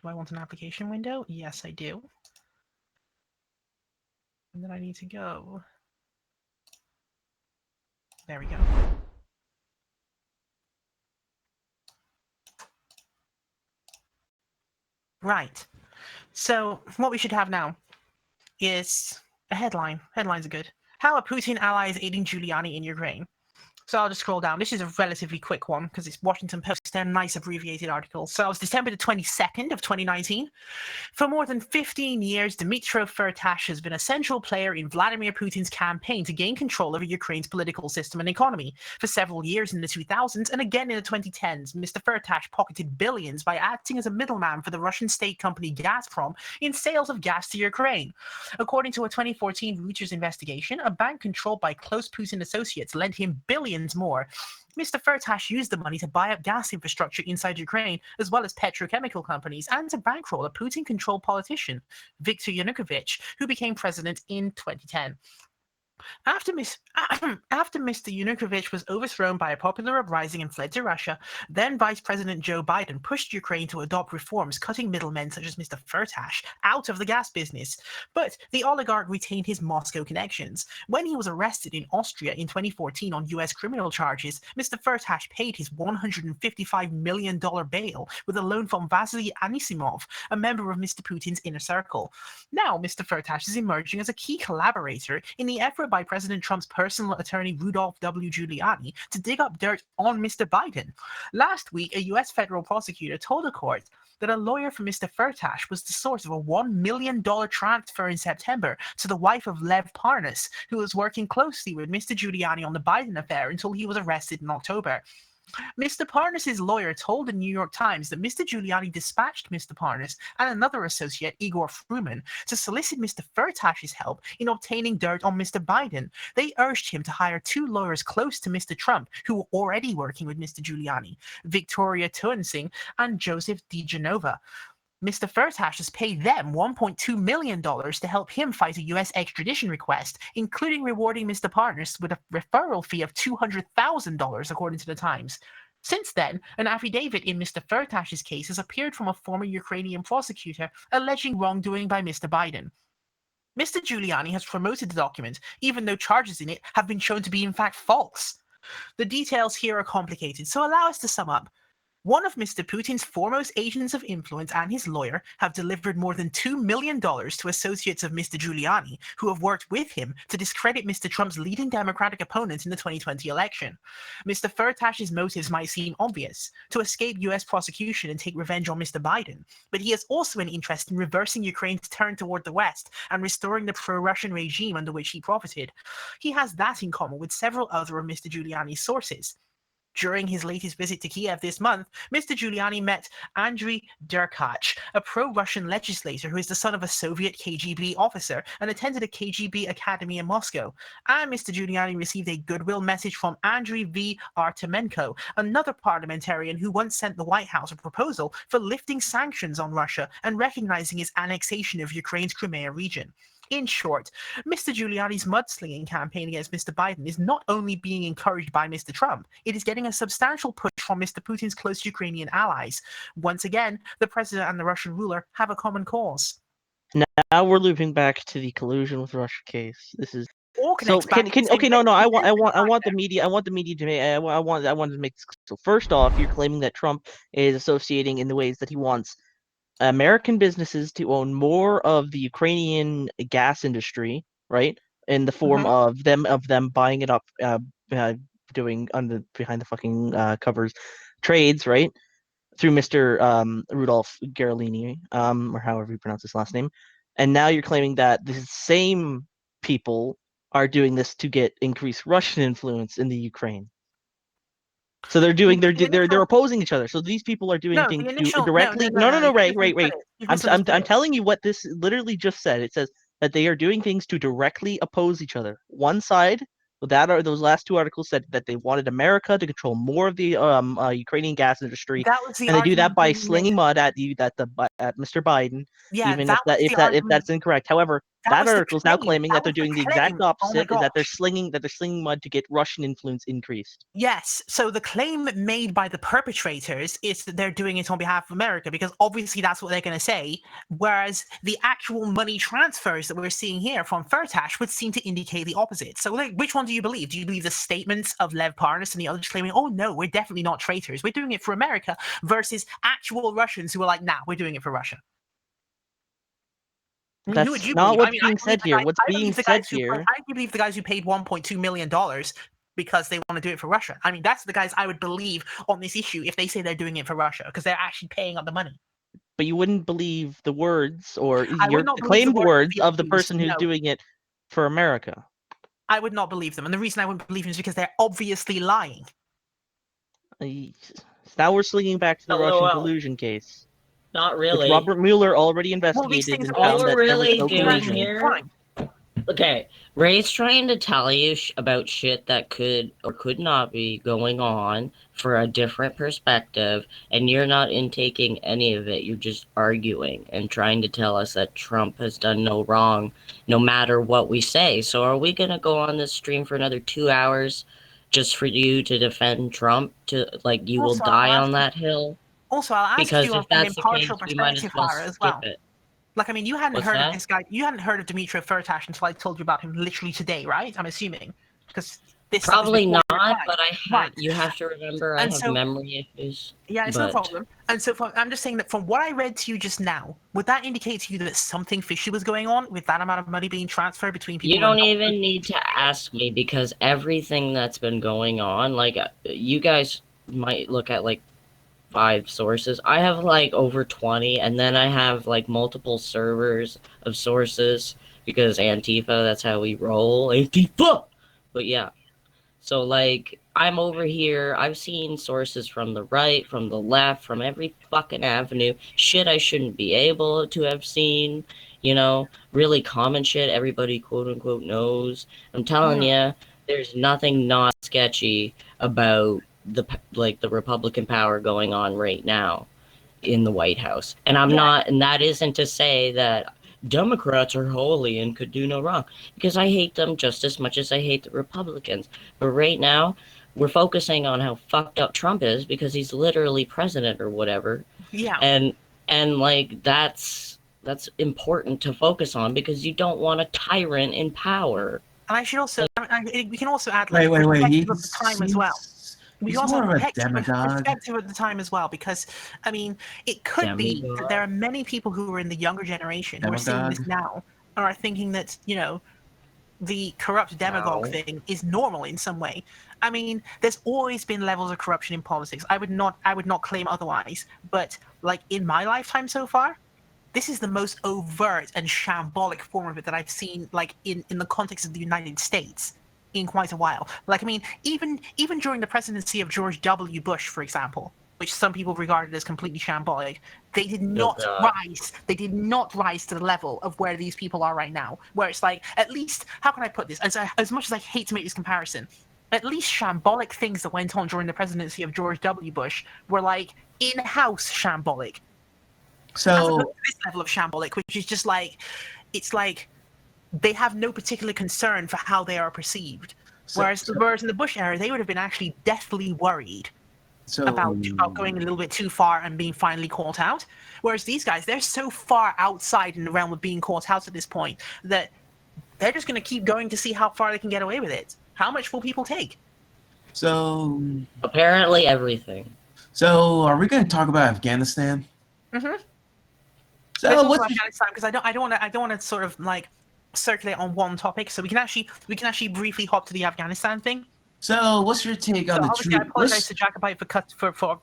do I want an application window? Yes, I do. And then I need to go. There we go. Right. So what we should have now is a headline. Headlines are good. How are Putin allies aiding Giuliani in Ukraine? So I'll just scroll down. This is a relatively quick one because it's Washington Post. They're nice abbreviated articles. So it was December the 22nd of 2019. For more than 15 years, Dmytro Firtash has been a central player in Vladimir Putin's campaign to gain control over Ukraine's political system and economy. For several years in the 2000s and again in the 2010s, Mr. Firtash pocketed billions by acting as a middleman for the Russian state company Gazprom in sales of gas to Ukraine. According to a 2014 Reuters investigation, a bank controlled by close Putin associates lent him billions more. Mr. Firtash used the money to buy up gas infrastructure inside Ukraine, as well as petrochemical companies, and to bankroll a Putin-controlled politician, Viktor Yanukovych, who became president in 2010. After Mr. Yanukovych was overthrown by a popular uprising and fled to Russia, then Vice President Joe Biden pushed Ukraine to adopt reforms cutting middlemen such as Mr. Firtash out of the gas business. But the oligarch retained his Moscow connections. When he was arrested in Austria in 2014 on U.S. criminal charges, Mr. Firtash paid his $155 million bail with a loan from Vasily Anisimov, a member of Mr. Putin's inner circle. Now, Mr. Firtash is emerging as a key collaborator in the effort by President Trump's personal attorney Rudolph W. Giuliani to dig up dirt on Mr. Biden. Last week, a U.S. federal prosecutor told a court that a lawyer for Mr. Firtash was the source of a $1 million transfer in September to the wife of Lev Parnas, who was working closely with Mr. Giuliani on the Biden affair until he was arrested in October. Mr. Parnas' lawyer told the New York Times that Mr. Giuliani dispatched Mr. Parnas and another associate, Igor Fruman, to solicit Mr. Firtash's help in obtaining dirt on Mr. Biden. They urged him to hire two lawyers close to Mr. Trump, who were already working with Mr. Giuliani, Victoria Tuensing and Joseph DeGenova. Mr. Firtash has paid them $1.2 million to help him fight a U.S. extradition request, including rewarding Mr. Parnas with a referral fee of $200,000, according to the Times. Since then, an affidavit in Mr. Firtash's case has appeared from a former Ukrainian prosecutor alleging wrongdoing by Mr. Biden. Mr. Giuliani has promoted the document, even though charges in it have been shown to be in fact false. The details here are complicated, so allow us to sum up. One of Mr. Putin's foremost agents of influence and his lawyer have delivered more than $2 million to associates of Mr. Giuliani, who have worked with him to discredit Mr. Trump's leading Democratic opponent in the 2020 election. Mr. Firtash's motives might seem obvious, to escape US prosecution and take revenge on Mr. Biden, but he has also an interest in reversing Ukraine's turn toward the West and restoring the pro-Russian regime under which he profited. He has that in common with several other of Mr. Giuliani's sources. During his latest visit to Kiev this month, Mr. Giuliani met Andriy Derkach, a pro-Russian legislator who is the son of a Soviet KGB officer and attended a KGB academy in Moscow. And Mr. Giuliani received a goodwill message from Andriy V. Artemenko, another parliamentarian who once sent the White House a proposal for lifting sanctions on Russia and recognizing its annexation of Ukraine's Crimea region. In short, Mr. Giuliani's mudslinging campaign against Mr. Biden is not only being encouraged by Mr. Trump, it is getting a substantial push from Mr. Putin's close Ukrainian allies. Once again, the president and the Russian ruler have a common cause. Now we're looping back to the collusion with Russia case. This is All so. connects back to the same Okay, no, place. I want the media. I want the media to make. I want to make this. So first off, you're claiming that Trump is associating in the ways that he wants American businesses to own more of the Ukrainian gas industry, right? In the form of them buying it up, doing under behind the fucking covers trades, right? Through Mr. Rudolph Garolini, or however you pronounce his last name. And now you're claiming that the same people are doing this to get increased Russian influence in the Ukraine. So they're opposing each other. So these people are doing things to directly. No, Ray. I'm telling you what this literally just said. It says that they are doing things to directly oppose each other. One side, those last two articles said that they wanted America to control more of the Ukrainian gas industry, and they do that by slinging mud at Mr. Biden, even if that's incorrect. However, that article is now claiming that they're doing the exact opposite, is that they're slinging mud to get Russian influence increased. Yes, so the claim made by the perpetrators is that they're doing it on behalf of America, because obviously that's what they're going to say, whereas the actual money transfers that we're seeing here from Firtash would seem to indicate the opposite. So which one do you believe? Do you believe the statements of Lev Parnas and the others claiming, oh no, we're definitely not traitors, we're doing it for America, versus actual Russians who are like, nah, we're doing it for Russia? That's who would you not believe? what's being said here. What's being said here? I believe the guys who paid $1.2 million because they want to do it for Russia. I mean, that's the guys I would believe on this issue if they say they're doing it for Russia, because they're actually paying up the money. But you wouldn't believe the words or your claimed words of the person who's doing it for America. I would not believe them. And the reason I wouldn't believe them is because they're obviously lying. Now we're slinging back to the Russian collusion case. Not really. Which Robert Mueller already investigated and found that there was no collusion. Here, Okay, Ray's trying to tell you about shit that could or could not be going on for a different perspective, and you're not intaking any of it. You're just arguing and trying to tell us that Trump has done no wrong, no matter what we say. So, are we gonna go on this stream for another 2 hours just for you to defend Trump? To like, you will Also, I'll die ask on you, that hill? also, I'll ask Because you if an that's the case, impartial we might as perspective, well Hara, as skip well. it. Like, I mean, you hadn't What's heard of that? this guy. You hadn't heard of Dmitry Firtash until I told you about him literally today, right? I'm assuming, because this stuff is Probably before your not, time, but right? you have to remember I And have so, memory issues. yeah, it's no But problem. And so, I'm just saying that from what I read to you just now, would that indicate to you that something fishy was going on with that amount of money being transferred between people you who are don't not even need to ask me because everything that's been going on, like you guys might look at like 5 sources. I have like over 20, and then I have like multiple servers of sources because Antifa, that's how we roll. Antifa! But yeah. So, like, I'm over here. I've seen sources from the right, from the left, from every fucking avenue. Shit I shouldn't be able to have seen. Really common shit everybody quote unquote knows. I'm telling you, there's nothing not sketchy about the Republican power going on right now in the White House. And and that isn't to say that Democrats are holy and could do no wrong, because I hate them just as much as I hate the Republicans. But right now, we're focusing on how fucked up Trump is because he's literally president or whatever. Yeah. And like that's important to focus on because you don't want a tyrant in power. And I should also, we can also add like Wait. perspective of the time as well. We He's also more have of a demagogue. perspective at the time as well, because I mean, it could be that there are many people who are in the younger generation who are seeing this now and are thinking that the corrupt demagogue thing is normal in some way. I mean, there's always been levels of corruption in politics. I would not claim otherwise. But like in my lifetime so far, this is the most overt and shambolic form of it that I've seen, like in the context of the United States, in quite a while. Like, I mean, even during the presidency of George W. Bush, for example, which some people regarded as completely shambolic, they did not rise. They did not rise to the level of where these people are right now. Where it's like, at least, how can I put this? As much as I hate to make this comparison, at least shambolic things that went on during the presidency of George W. Bush were like in-house shambolic. So as opposed to this level of shambolic, which is just like, it's like they have no particular concern for how they are perceived. Whereas in the Bush era, they would have been actually deathly worried about going a little bit too far and being finally caught out. Whereas these guys, they're so far outside in the realm of being caught out at this point that they're just going to keep going to see how far they can get away with it. How much will people take? So apparently everything. So are we going to talk about Afghanistan? Mm-hmm. So what's Afghanistan, because I don't want to sort of like circulate on one topic, so we can actually briefly hop to the Afghanistan thing. So what's your take on the obviously truth? I apologize to Jacobite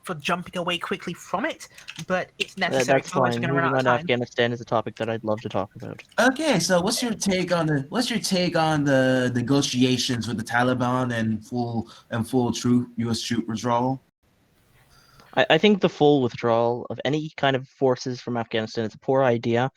for jumping away quickly from it, but it's necessary. That's fine. Moving on to Afghanistan is a topic that I'd love to talk about. Okay, so what's your take on the negotiations with the Taliban and full U.S. troop withdrawal? I think the full withdrawal of any kind of forces from Afghanistan is a poor idea.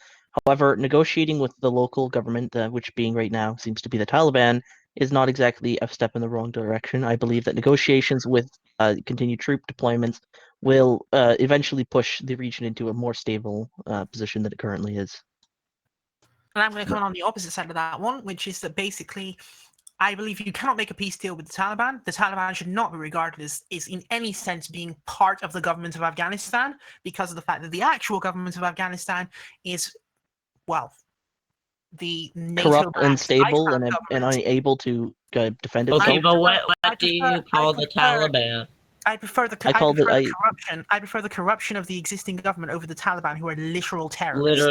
However, negotiating with the local government, which being right now seems to be the Taliban, is not exactly a step in the wrong direction. I believe that negotiations with continued troop deployments will eventually push the region into a more stable position than it currently is. And I'm going to come on the opposite side of that one, which is that basically, I believe you cannot make a peace deal with the Taliban. The Taliban should not be regarded as in any sense being part of the government of Afghanistan, because of the fact that the actual government of Afghanistan is, well, the NATO corrupt, unstable, and unable to defend itself. Okay, but what do you call the Taliban? I prefer the corruption. I prefer the corruption of the existing government over the Taliban, who are literal terrorists.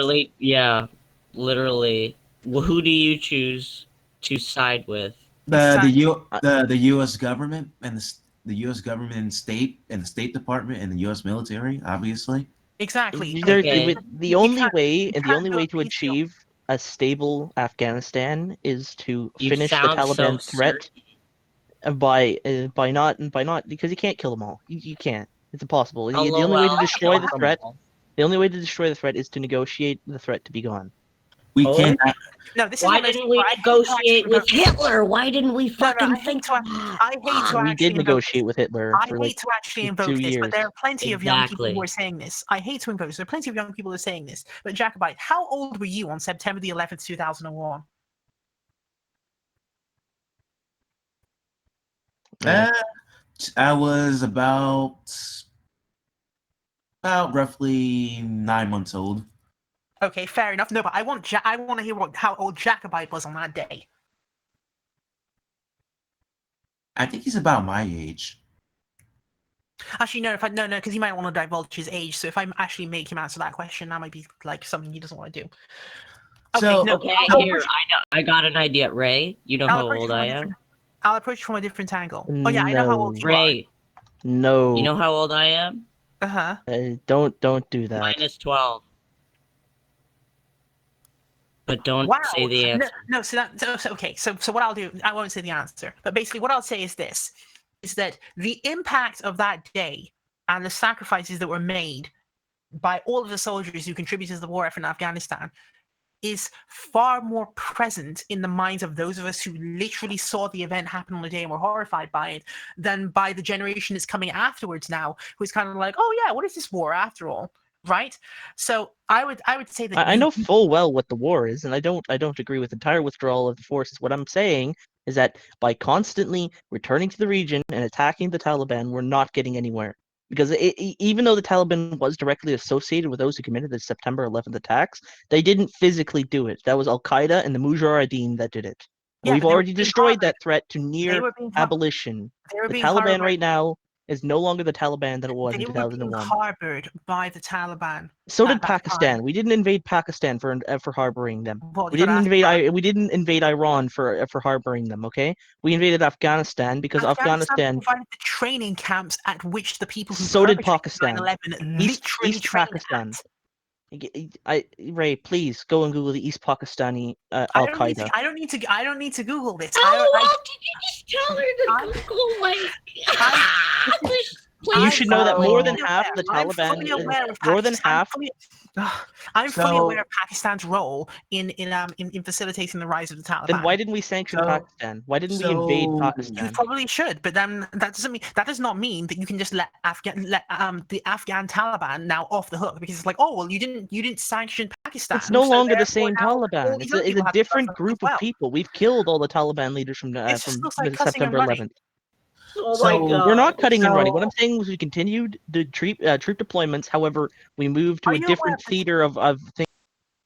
Literally. Well, who do you choose to side with? The U.S. government and the U.S. government and the State Department and the U.S. military, obviously. Exactly. The only way to achieve a stable Afghanistan is to finish the Taliban threat by not, because you can't kill them all. You can't. It's impossible. The only way to destroy the threat is to negotiate the threat to be gone. We Poland? can't. No, this is Why one of those didn't things we where I hate to actually negotiate with remote- Hitler? Why didn't we No, fucking I hate think to. of that? I hate to We actually did invoke negotiate this. with Hitler I for hate to actually like invoke 2 this, but years. there are plenty of young people who Exactly. are saying this. I hate to invoke this. There are plenty of young people who are saying this. But Jacobite, how old were you on September the 11th, 2001? Yeah. I was about roughly 9 months old. Okay, fair enough. No, but I want to hear how old Jacobite was on that day. I think he's about my age. Actually, no, no, because he might want to divulge his age. So if I actually make him answer that question, that might be like something he doesn't want to do. Okay, So- no, Okay, I'll here, I got an idea. Ray, you know I'll how approach old from a I different- am? I'll approach from a different angle. Oh yeah, I know how old you are. Ray, No. you know how old I am? Uh-huh. Don't do that. Minus 12. But don't Wow. say the answer. No, okay. So what I'll do, I won't say the answer, but basically what I'll say is this: is that the impact of that day and the sacrifices that were made by all of the soldiers who contributed to the war effort in Afghanistan is far more present in the minds of those of us who literally saw the event happen on the day and were horrified by it than by the generation that's coming afterwards now, who's kind of like, oh yeah, what is this war after all? Right? So I would say that I know full well what the war is, and I don't agree with entire withdrawal of the forces. What I'm saying is that by constantly returning to the region and attacking the Taliban, we're not getting anywhere. Because even though the Taliban was directly associated with those who committed the September 11th attacks, they didn't physically do it. That was Al Qaeda and the Mujahideen that did it. Yeah, We've but they were already being destroyed harbored. that threat to near were being abolition. They were The being Taliban harbored. right now is no longer the Taliban that it was in They were being 2001. harbored by the Taliban. So at did that Pakistan. time. We didn't invade Pakistan for harboring them. Well, We you gotta didn't ask invade. We didn't invade Iran for harboring them. Okay, we invaded Afghanistan because Afghanistan. provided the training camps at which the people who So did perpetrated Pakistan. 9/11 East literally trained Pakistan. at. Ray, please go and Google the East Pakistani Al Qaeda. I don't need to Google this. How long did you just tell her to Google like? You should know that more than fully half aware. the I'm Taliban, fully aware of more than Pakistan- half. I'm fully So- aware of Pakistan's role in facilitating the rise of the Taliban. Then why didn't we sanction So- Pakistan? Why didn't we invade so- You Pakistan? probably should, but then that does not mean that you can just let the Afghan Taliban now off the hook because it's like, oh well, you didn't sanction Pakistan. It's no so longer the therefore same now all Taliban. these It's other a people have to different suffer as group well. of people. We've killed all the Taliban leaders from It's just looks like cussing and September running. 11th. Oh my So- god. We're not cutting and So- running. What I'm saying was we continued the troop deployments. However, we moved to Are a you different aware- theater of things.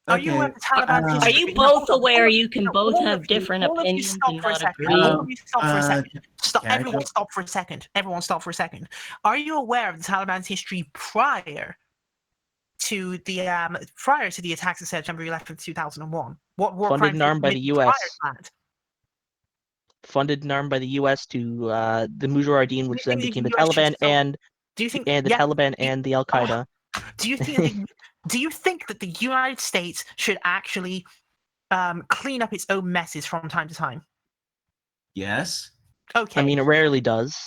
Are you aware of the Taliban's Are Are history? you No, both hold on, aware hold on. you can No, both all have of you- different all of you opinions stop and for a not second. agree? All of you stop for a second. Stop. can I Everyone jump- stop for a second. Everyone stop for a second. Are you aware of the Taliban's history prior to the attacks of September 11th, 2001? What war Funded crimes and they armed by the committed prior US. to that? Funded and armed by the U.S. to the Mujahideen, which then think became the the US should Taliban still- and Do you think the yeah, Taliban and the Al Qaeda. Do you think do you think that the United States should actually clean up its own messes from time to time? Yes. Okay, I mean, it rarely does.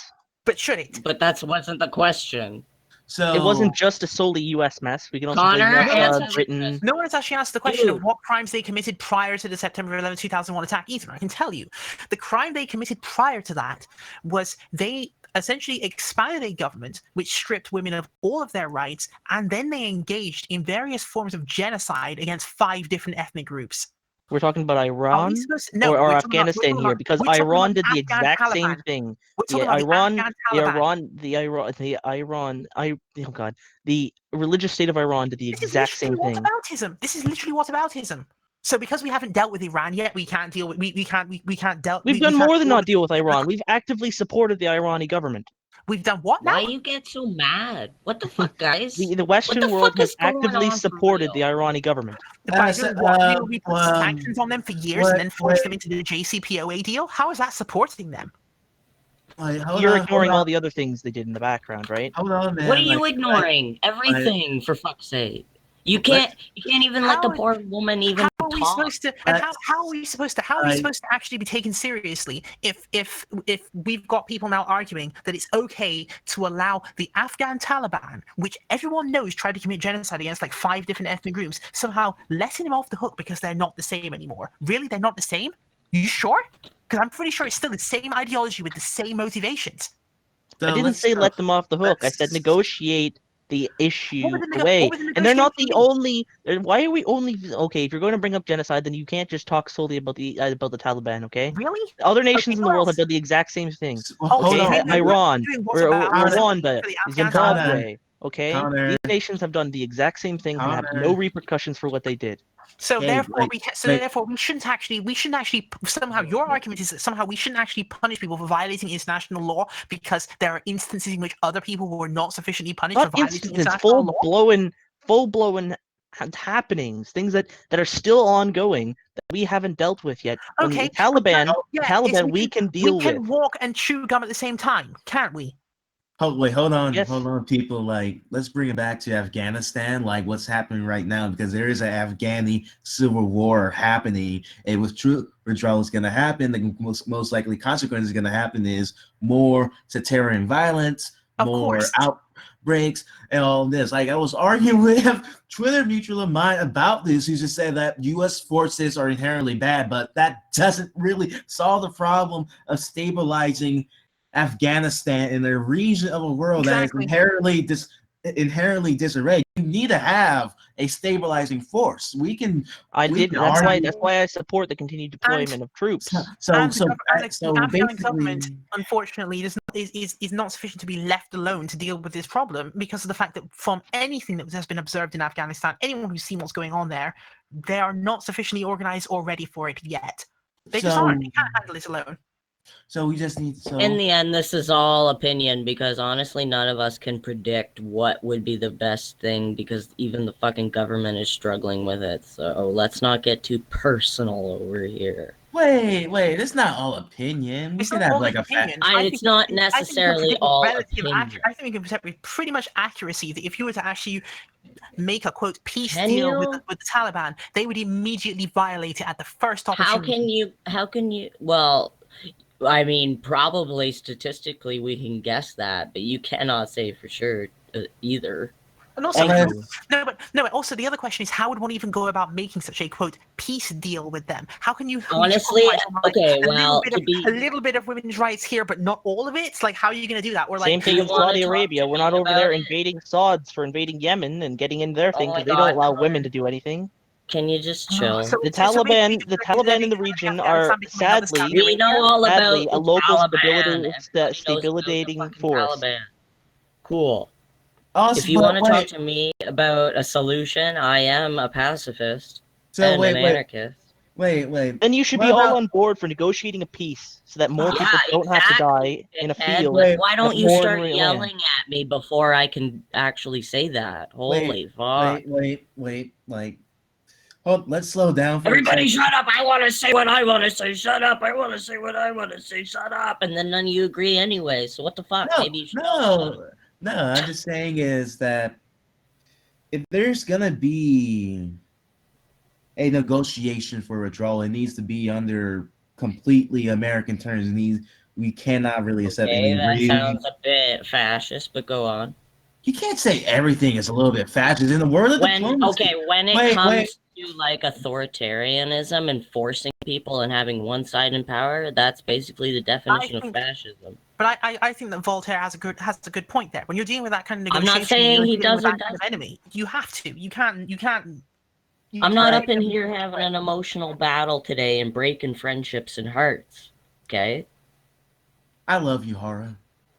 but should it? But that wasn't the question. So It wasn't just a solely U.S. mess. We can also Connor, blame Russia, answer the Britain. question. No one has actually asked the question of Dude. what crimes they committed prior to the September 11, 2001 attack either. I can tell you. The crime they committed prior to that was they essentially expanded a government which stripped women of all of their rights, and then they engaged in various forms of genocide against 5 different ethnic groups. We're talking about Are Iran we supposed to, no, or we're talking about- Afghanistan we're here, talking because about- we're talking Iran about did the Afghan exact same Taliban. thing. We're The talking about Iran, the Afghan the Taliban. Iran, the Iran, the Iran, oh god, the religious state of Iran did the This is exact same literally thing. whataboutism. This is literally whataboutism. So because we haven't dealt with Iran yet, we can't deal with we can't dealt. We've we done can't more than deal not deal with Iran. We've actively supported the Irani government. We've done what now? Why you get so mad? What the fuck, guys? The Western What the world fuck has is going actively on for supported the real? Irani government. By so, doing what? We put sanctions on them for years and then forced wait. them into the JCPOA deal. How is that supporting them? Like, hold You're on, ignoring hold all on, the other things they did in the background, right? hold on, man. What are you like, ignoring? Everything, for fuck's sake. You can't even let the How- poor woman even how are we talk. supposed to? And how That's- are we supposed to? How are we supposed to actually be taken seriously if we've got people now arguing that it's okay to allow the Afghan Taliban, which everyone knows tried to commit genocide against like 5 different ethnic groups, somehow letting them off the hook because they're not the same anymore? Really, they're not the same? You sure? Because I'm pretty sure it's still the same ideology with the same motivations. So I didn't let's say go. let them off the hook. I Let's- said negotiate the issue What away. was the And they're not the negotiation only. Why are we only okay? If you're going to bring up genocide, then you can't just talk solely about the Taliban, okay? Really? Other nations in the what world else? have done the exact same thing. Hold Okay, Okay, on. no, Iran, doing what about Rwanda, for the Afghan Zimbabwe. Taliban? Okay, Counter. these nations have done the exact same thing and have no Counter. repercussions for what they did. So Hey, therefore, like, we shouldn't actually somehow your argument is that somehow we shouldn't actually punish people for violating international law because there are instances in which other people were not sufficiently punished for Not violating instances, international law. full blown happenings, things that are still ongoing that we haven't dealt with yet. When Okay, the Taliban, we can deal we can with. walk and chew gum at the same time, can't we? hold on, Yes. people. Like, let's bring it back to Afghanistan, like what's happening right now, because there is an Afghani civil war happening. And with true withdrawal is going to happen, the most likely consequence is going to happen is more sectarian violence, Of more course. outbreaks, and all this. Like, I was arguing with Twitter mutual of mine about this. He just said that U.S. forces are inherently bad, but that doesn't really solve the problem of stabilizing Afghanistan in a region of a world Exactly. that is inherently disarray. You need to have a stabilizing force. We can. That's why I support the continued deployment of troops. The Afghan basically, government, unfortunately, is not sufficient to be left alone to deal with this problem because of the fact that from anything that has been observed in Afghanistan, anyone who's seen what's going on there, they are not sufficiently organized or ready for it yet. They just aren't. They can't handle it alone. So we just need. In the end, this is all opinion because honestly, none of us can predict what would be the best thing because even the fucking government is struggling with it. So let's not get too personal over here. Wait, it's not all opinion. We It's can not have all like a opinion. It's not necessarily all opinion. I think we can predict with pretty much accuracy that if you were to actually make a quote peace Can deal you? with the Taliban, they would immediately violate it at the first opportunity. How can you? Well, I mean, probably statistically we can guess that, but you cannot say for sure either. And also, Unless- but also the other question is how would one even go about making such a quote peace deal with them? How can you Honestly, okay, a well, little bit of women's rights here, but not all of it? It's like how are you going to do that? Or like Same thing you with wanna Saudi talk Arabia. to We're me not over about there it? invading Sauds for invading Yemen and getting in their thing Oh my because they don't God, allow Lord. women to do anything. Can you just chill? The Taliban in the region are sadly We know all about sadly a the local Taliban. Everybody knows about the stabilizing fucking force. Taliban. Cool. Also, If you want to talk to me about a solution, I am a pacifist and an anarchist. Wait. Then you should What be all about- on board for negotiating a peace so that more Yeah, people don't have to exactly, die in a dickhead, field. but why don't but you more in start real yelling land. at me before I can actually say that? Holy fuck. Wait. Like, hold. Let's slow down for Everybody a second. shut up! I want to say what I want to say. Shut up! I want to say what I want to say. Shut up! And then none of you agree anyway. So what the fuck? Maybe you should all shut up. No. I'm just saying is that if there's gonna be a negotiation for withdrawal, it needs to be under completely American terms. We cannot really accept Okay, any that really. sounds a bit fascist, but go on. You can't say everything is a little bit fascist in the world of diplomacy. When it comes to like authoritarianism and forcing people and having one side in power, that's basically the definition of fascism. But I think that Voltaire has a good point there. When you're dealing with that kind of I'm negotiation, not saying you're he dealing with doesn't. that kind of enemy. You have to. You can't. I'm not up in here having an emotional battle today and breaking friendships and hearts. Okay. I love you, Hara.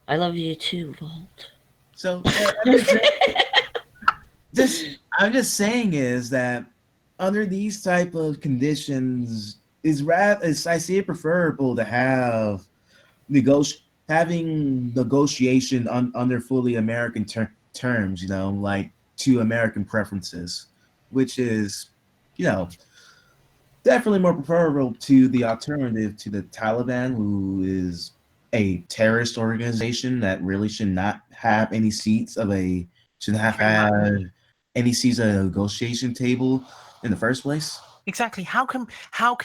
I love you too, Volt. So I'm just saying is that under these type of conditions I see it preferable to have having negotiation under fully American terms, like to American preferences, which is, definitely more preferable to the alternative to the Taliban, who is a terrorist organization that really should not have any seats at a negotiation table in the first place. Exactly. How can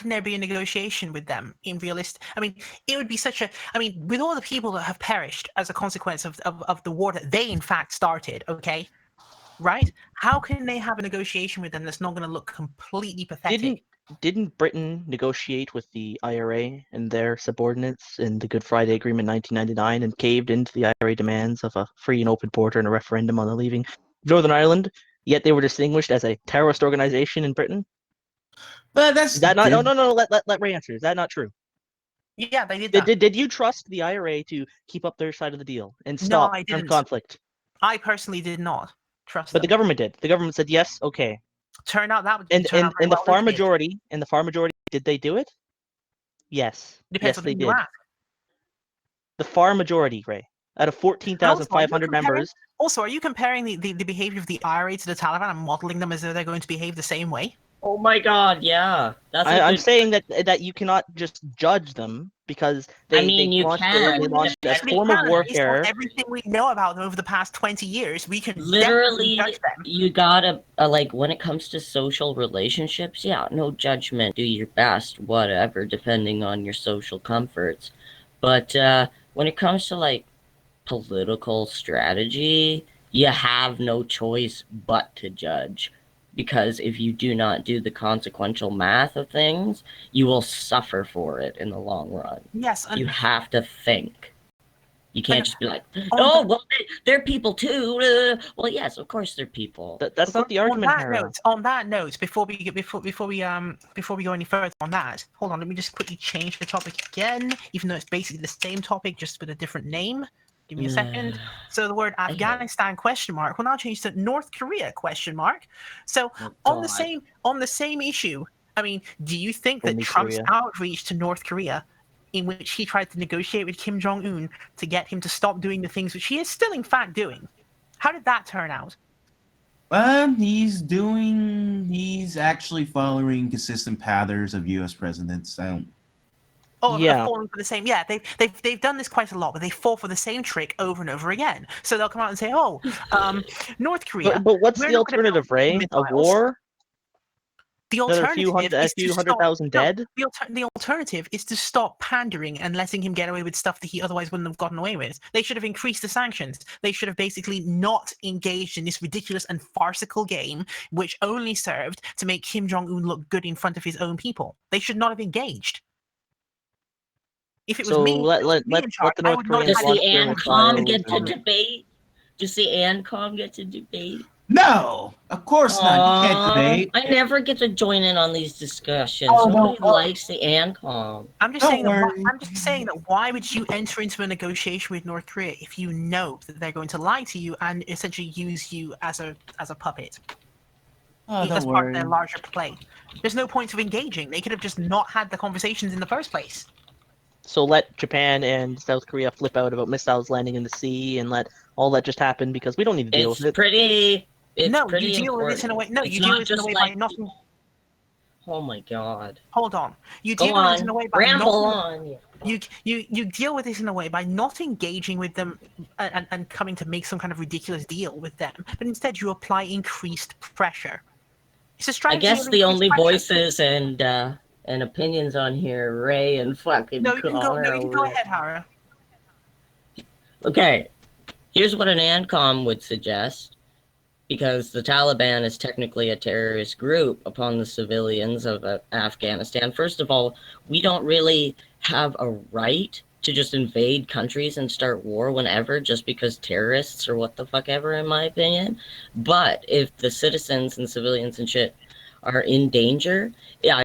there be a negotiation with them in realist? I mean, it would be such a. I mean, with all the people that have perished as a consequence of the war that they in fact started. Okay, right? How can they have a negotiation with them that's not going to look completely pathetic? Didn't Britain negotiate with the IRA and their subordinates in the Good Friday Agreement 1999 and caved into the IRA demands of a free and open border and a referendum on the leaving Northern Ireland? Yet they were distinguished as a terrorist organization in Britain. But that's Is that not? No. Let Ray answer. Is that not true? Yeah, they did that. Did you trust the IRA to keep up their side of the deal and No, stop I armed didn't. conflict? I personally did not trust But the them. government did. The government said yes, okay. Turned out that would And turn out very the well. far They did. majority, did they do it? Yes. Depends Yes, on they who you did. ask. The far majority, Ray, out of And also, are you 14,500 comparing? members. Also, are you comparing the behavior of the IRA to the Taliban and modeling them as though they're going to behave the same way? Oh my god, yeah. That's a I'm good. saying that you cannot just judge them because I they mean, you launched can. they launched a Yes, we form of can. Based on warfare. everything we know about them over the past 20 years, we can definitely Literally, judge them. you gotta, like, when it comes to social relationships, yeah, no judgment, do your best, whatever, depending on your social comforts. But when it comes to, like, political strategy, you have no choice but to judge. Because if you do not do the consequential math of things, you will suffer for it in the long run. Yes, You and have to think. You can't just be like, on oh, that, well, they're people too. Well, yes, of course they're people. That's not the argument, Hara. on that note, before we go any further on that, hold on, let me just quickly change the topic again, even though it's basically the same topic, just with a different name. Give me a second. So the word Afghanistan question mark will now change to North Korea question mark. So Oh, on the God. same issue, I mean, do you think that Only Trump's Korea. outreach to North Korea, in which he tried to negotiate with Kim Jong-un to get him to stop doing the things which he is still in fact doing, how did that turn out? He's actually following consistent patterns of U.S. presidents. Oh, Yeah. falling for the same. Yeah, they've done this quite a lot, but they fall for the same trick over and over again. So they'll come out and say, "Oh, North Korea, But what's we're the not going to build alternative, Ray? A missiles." war? The Another alternative is to few hundred stop. thousand No, dead? the alternative is to stop pandering and letting him get away with stuff that he otherwise wouldn't have gotten away with. They should have increased the sanctions. They should have basically not engaged in this ridiculous and farcical game, which only served to make Kim Jong-un look good in front of his own people. They should not have engaged. If it was So me, in charge, the I North would not Koreans Does have the launch their ANCOM missiles get to and debate? Does the ANCOM get to debate? No, of course not. You can't debate. I never get to join in on these discussions. Oh, Nobody no. likes the ANCOM. I'm just Don't saying that. worry. I'm just saying that. Why would you enter into a negotiation with North Korea if you know that they're going to lie to you and essentially use you as a puppet Oh, as don't part of worry. their larger play? There's no point of engaging. They could have just not had the conversations in the first place. so let Japan and South Korea flip out about missiles landing in the sea and let all that just happen because we don't need to deal It's with it. pretty. It's No, pretty you deal with it in a way. important. No, It's you deal not with it in a just way by like. not. Oh my god. Hold on. You Go deal with it in on. a way by not. Ramble on. You deal with this in a way by not engaging with them and coming to make some kind of ridiculous deal with them, but instead you apply increased pressure. It's a I strategy guess of the increased only pressure. voices and opinions on here, Ray and fucking No, you can go. No, Connor. you can go ahead, Hara. Okay, here's what an ANCOM would suggest, because the Taliban is technically a terrorist group upon the civilians of Afghanistan. First of all, we don't really have a right to just invade countries and start war whenever just because terrorists or what the fuck ever, in my opinion. But if the citizens and civilians and shit are in danger, yeah,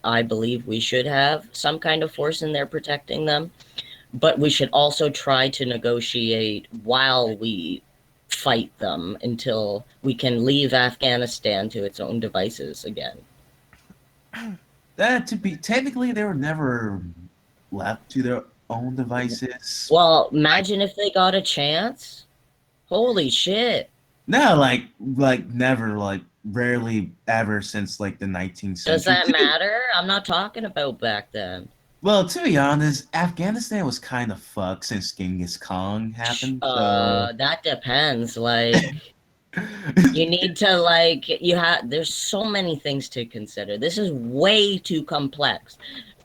I believe we should have some kind of force in there protecting them. But we should also try to negotiate while we fight them until we can leave Afghanistan to its own devices again. That to be technically, they were never left to their own devices. Well, imagine if they got a chance. Holy shit. No, never, rarely ever since the 19th century. Does that matter? I'm not talking about back then. Well, to be honest, Afghanistan was kind of fucked since Genghis Khan happened. So That depends. Like, You need to there's so many things to consider. This is way too complex.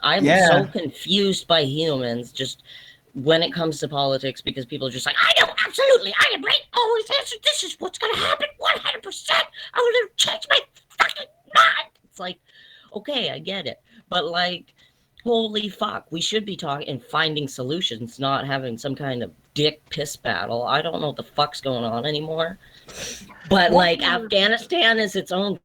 I'm so confused by humans just when it comes to politics because people are just like, I know, absolutely, I am right. Oh, this is what's gonna happen 100%. I will change my fucking mind. It's like, okay, I get it. But like, holy fuck, we should be talking and finding solutions, not having some kind of dick piss battle. I don't know what the fuck's going on anymore. But like Afghanistan is its own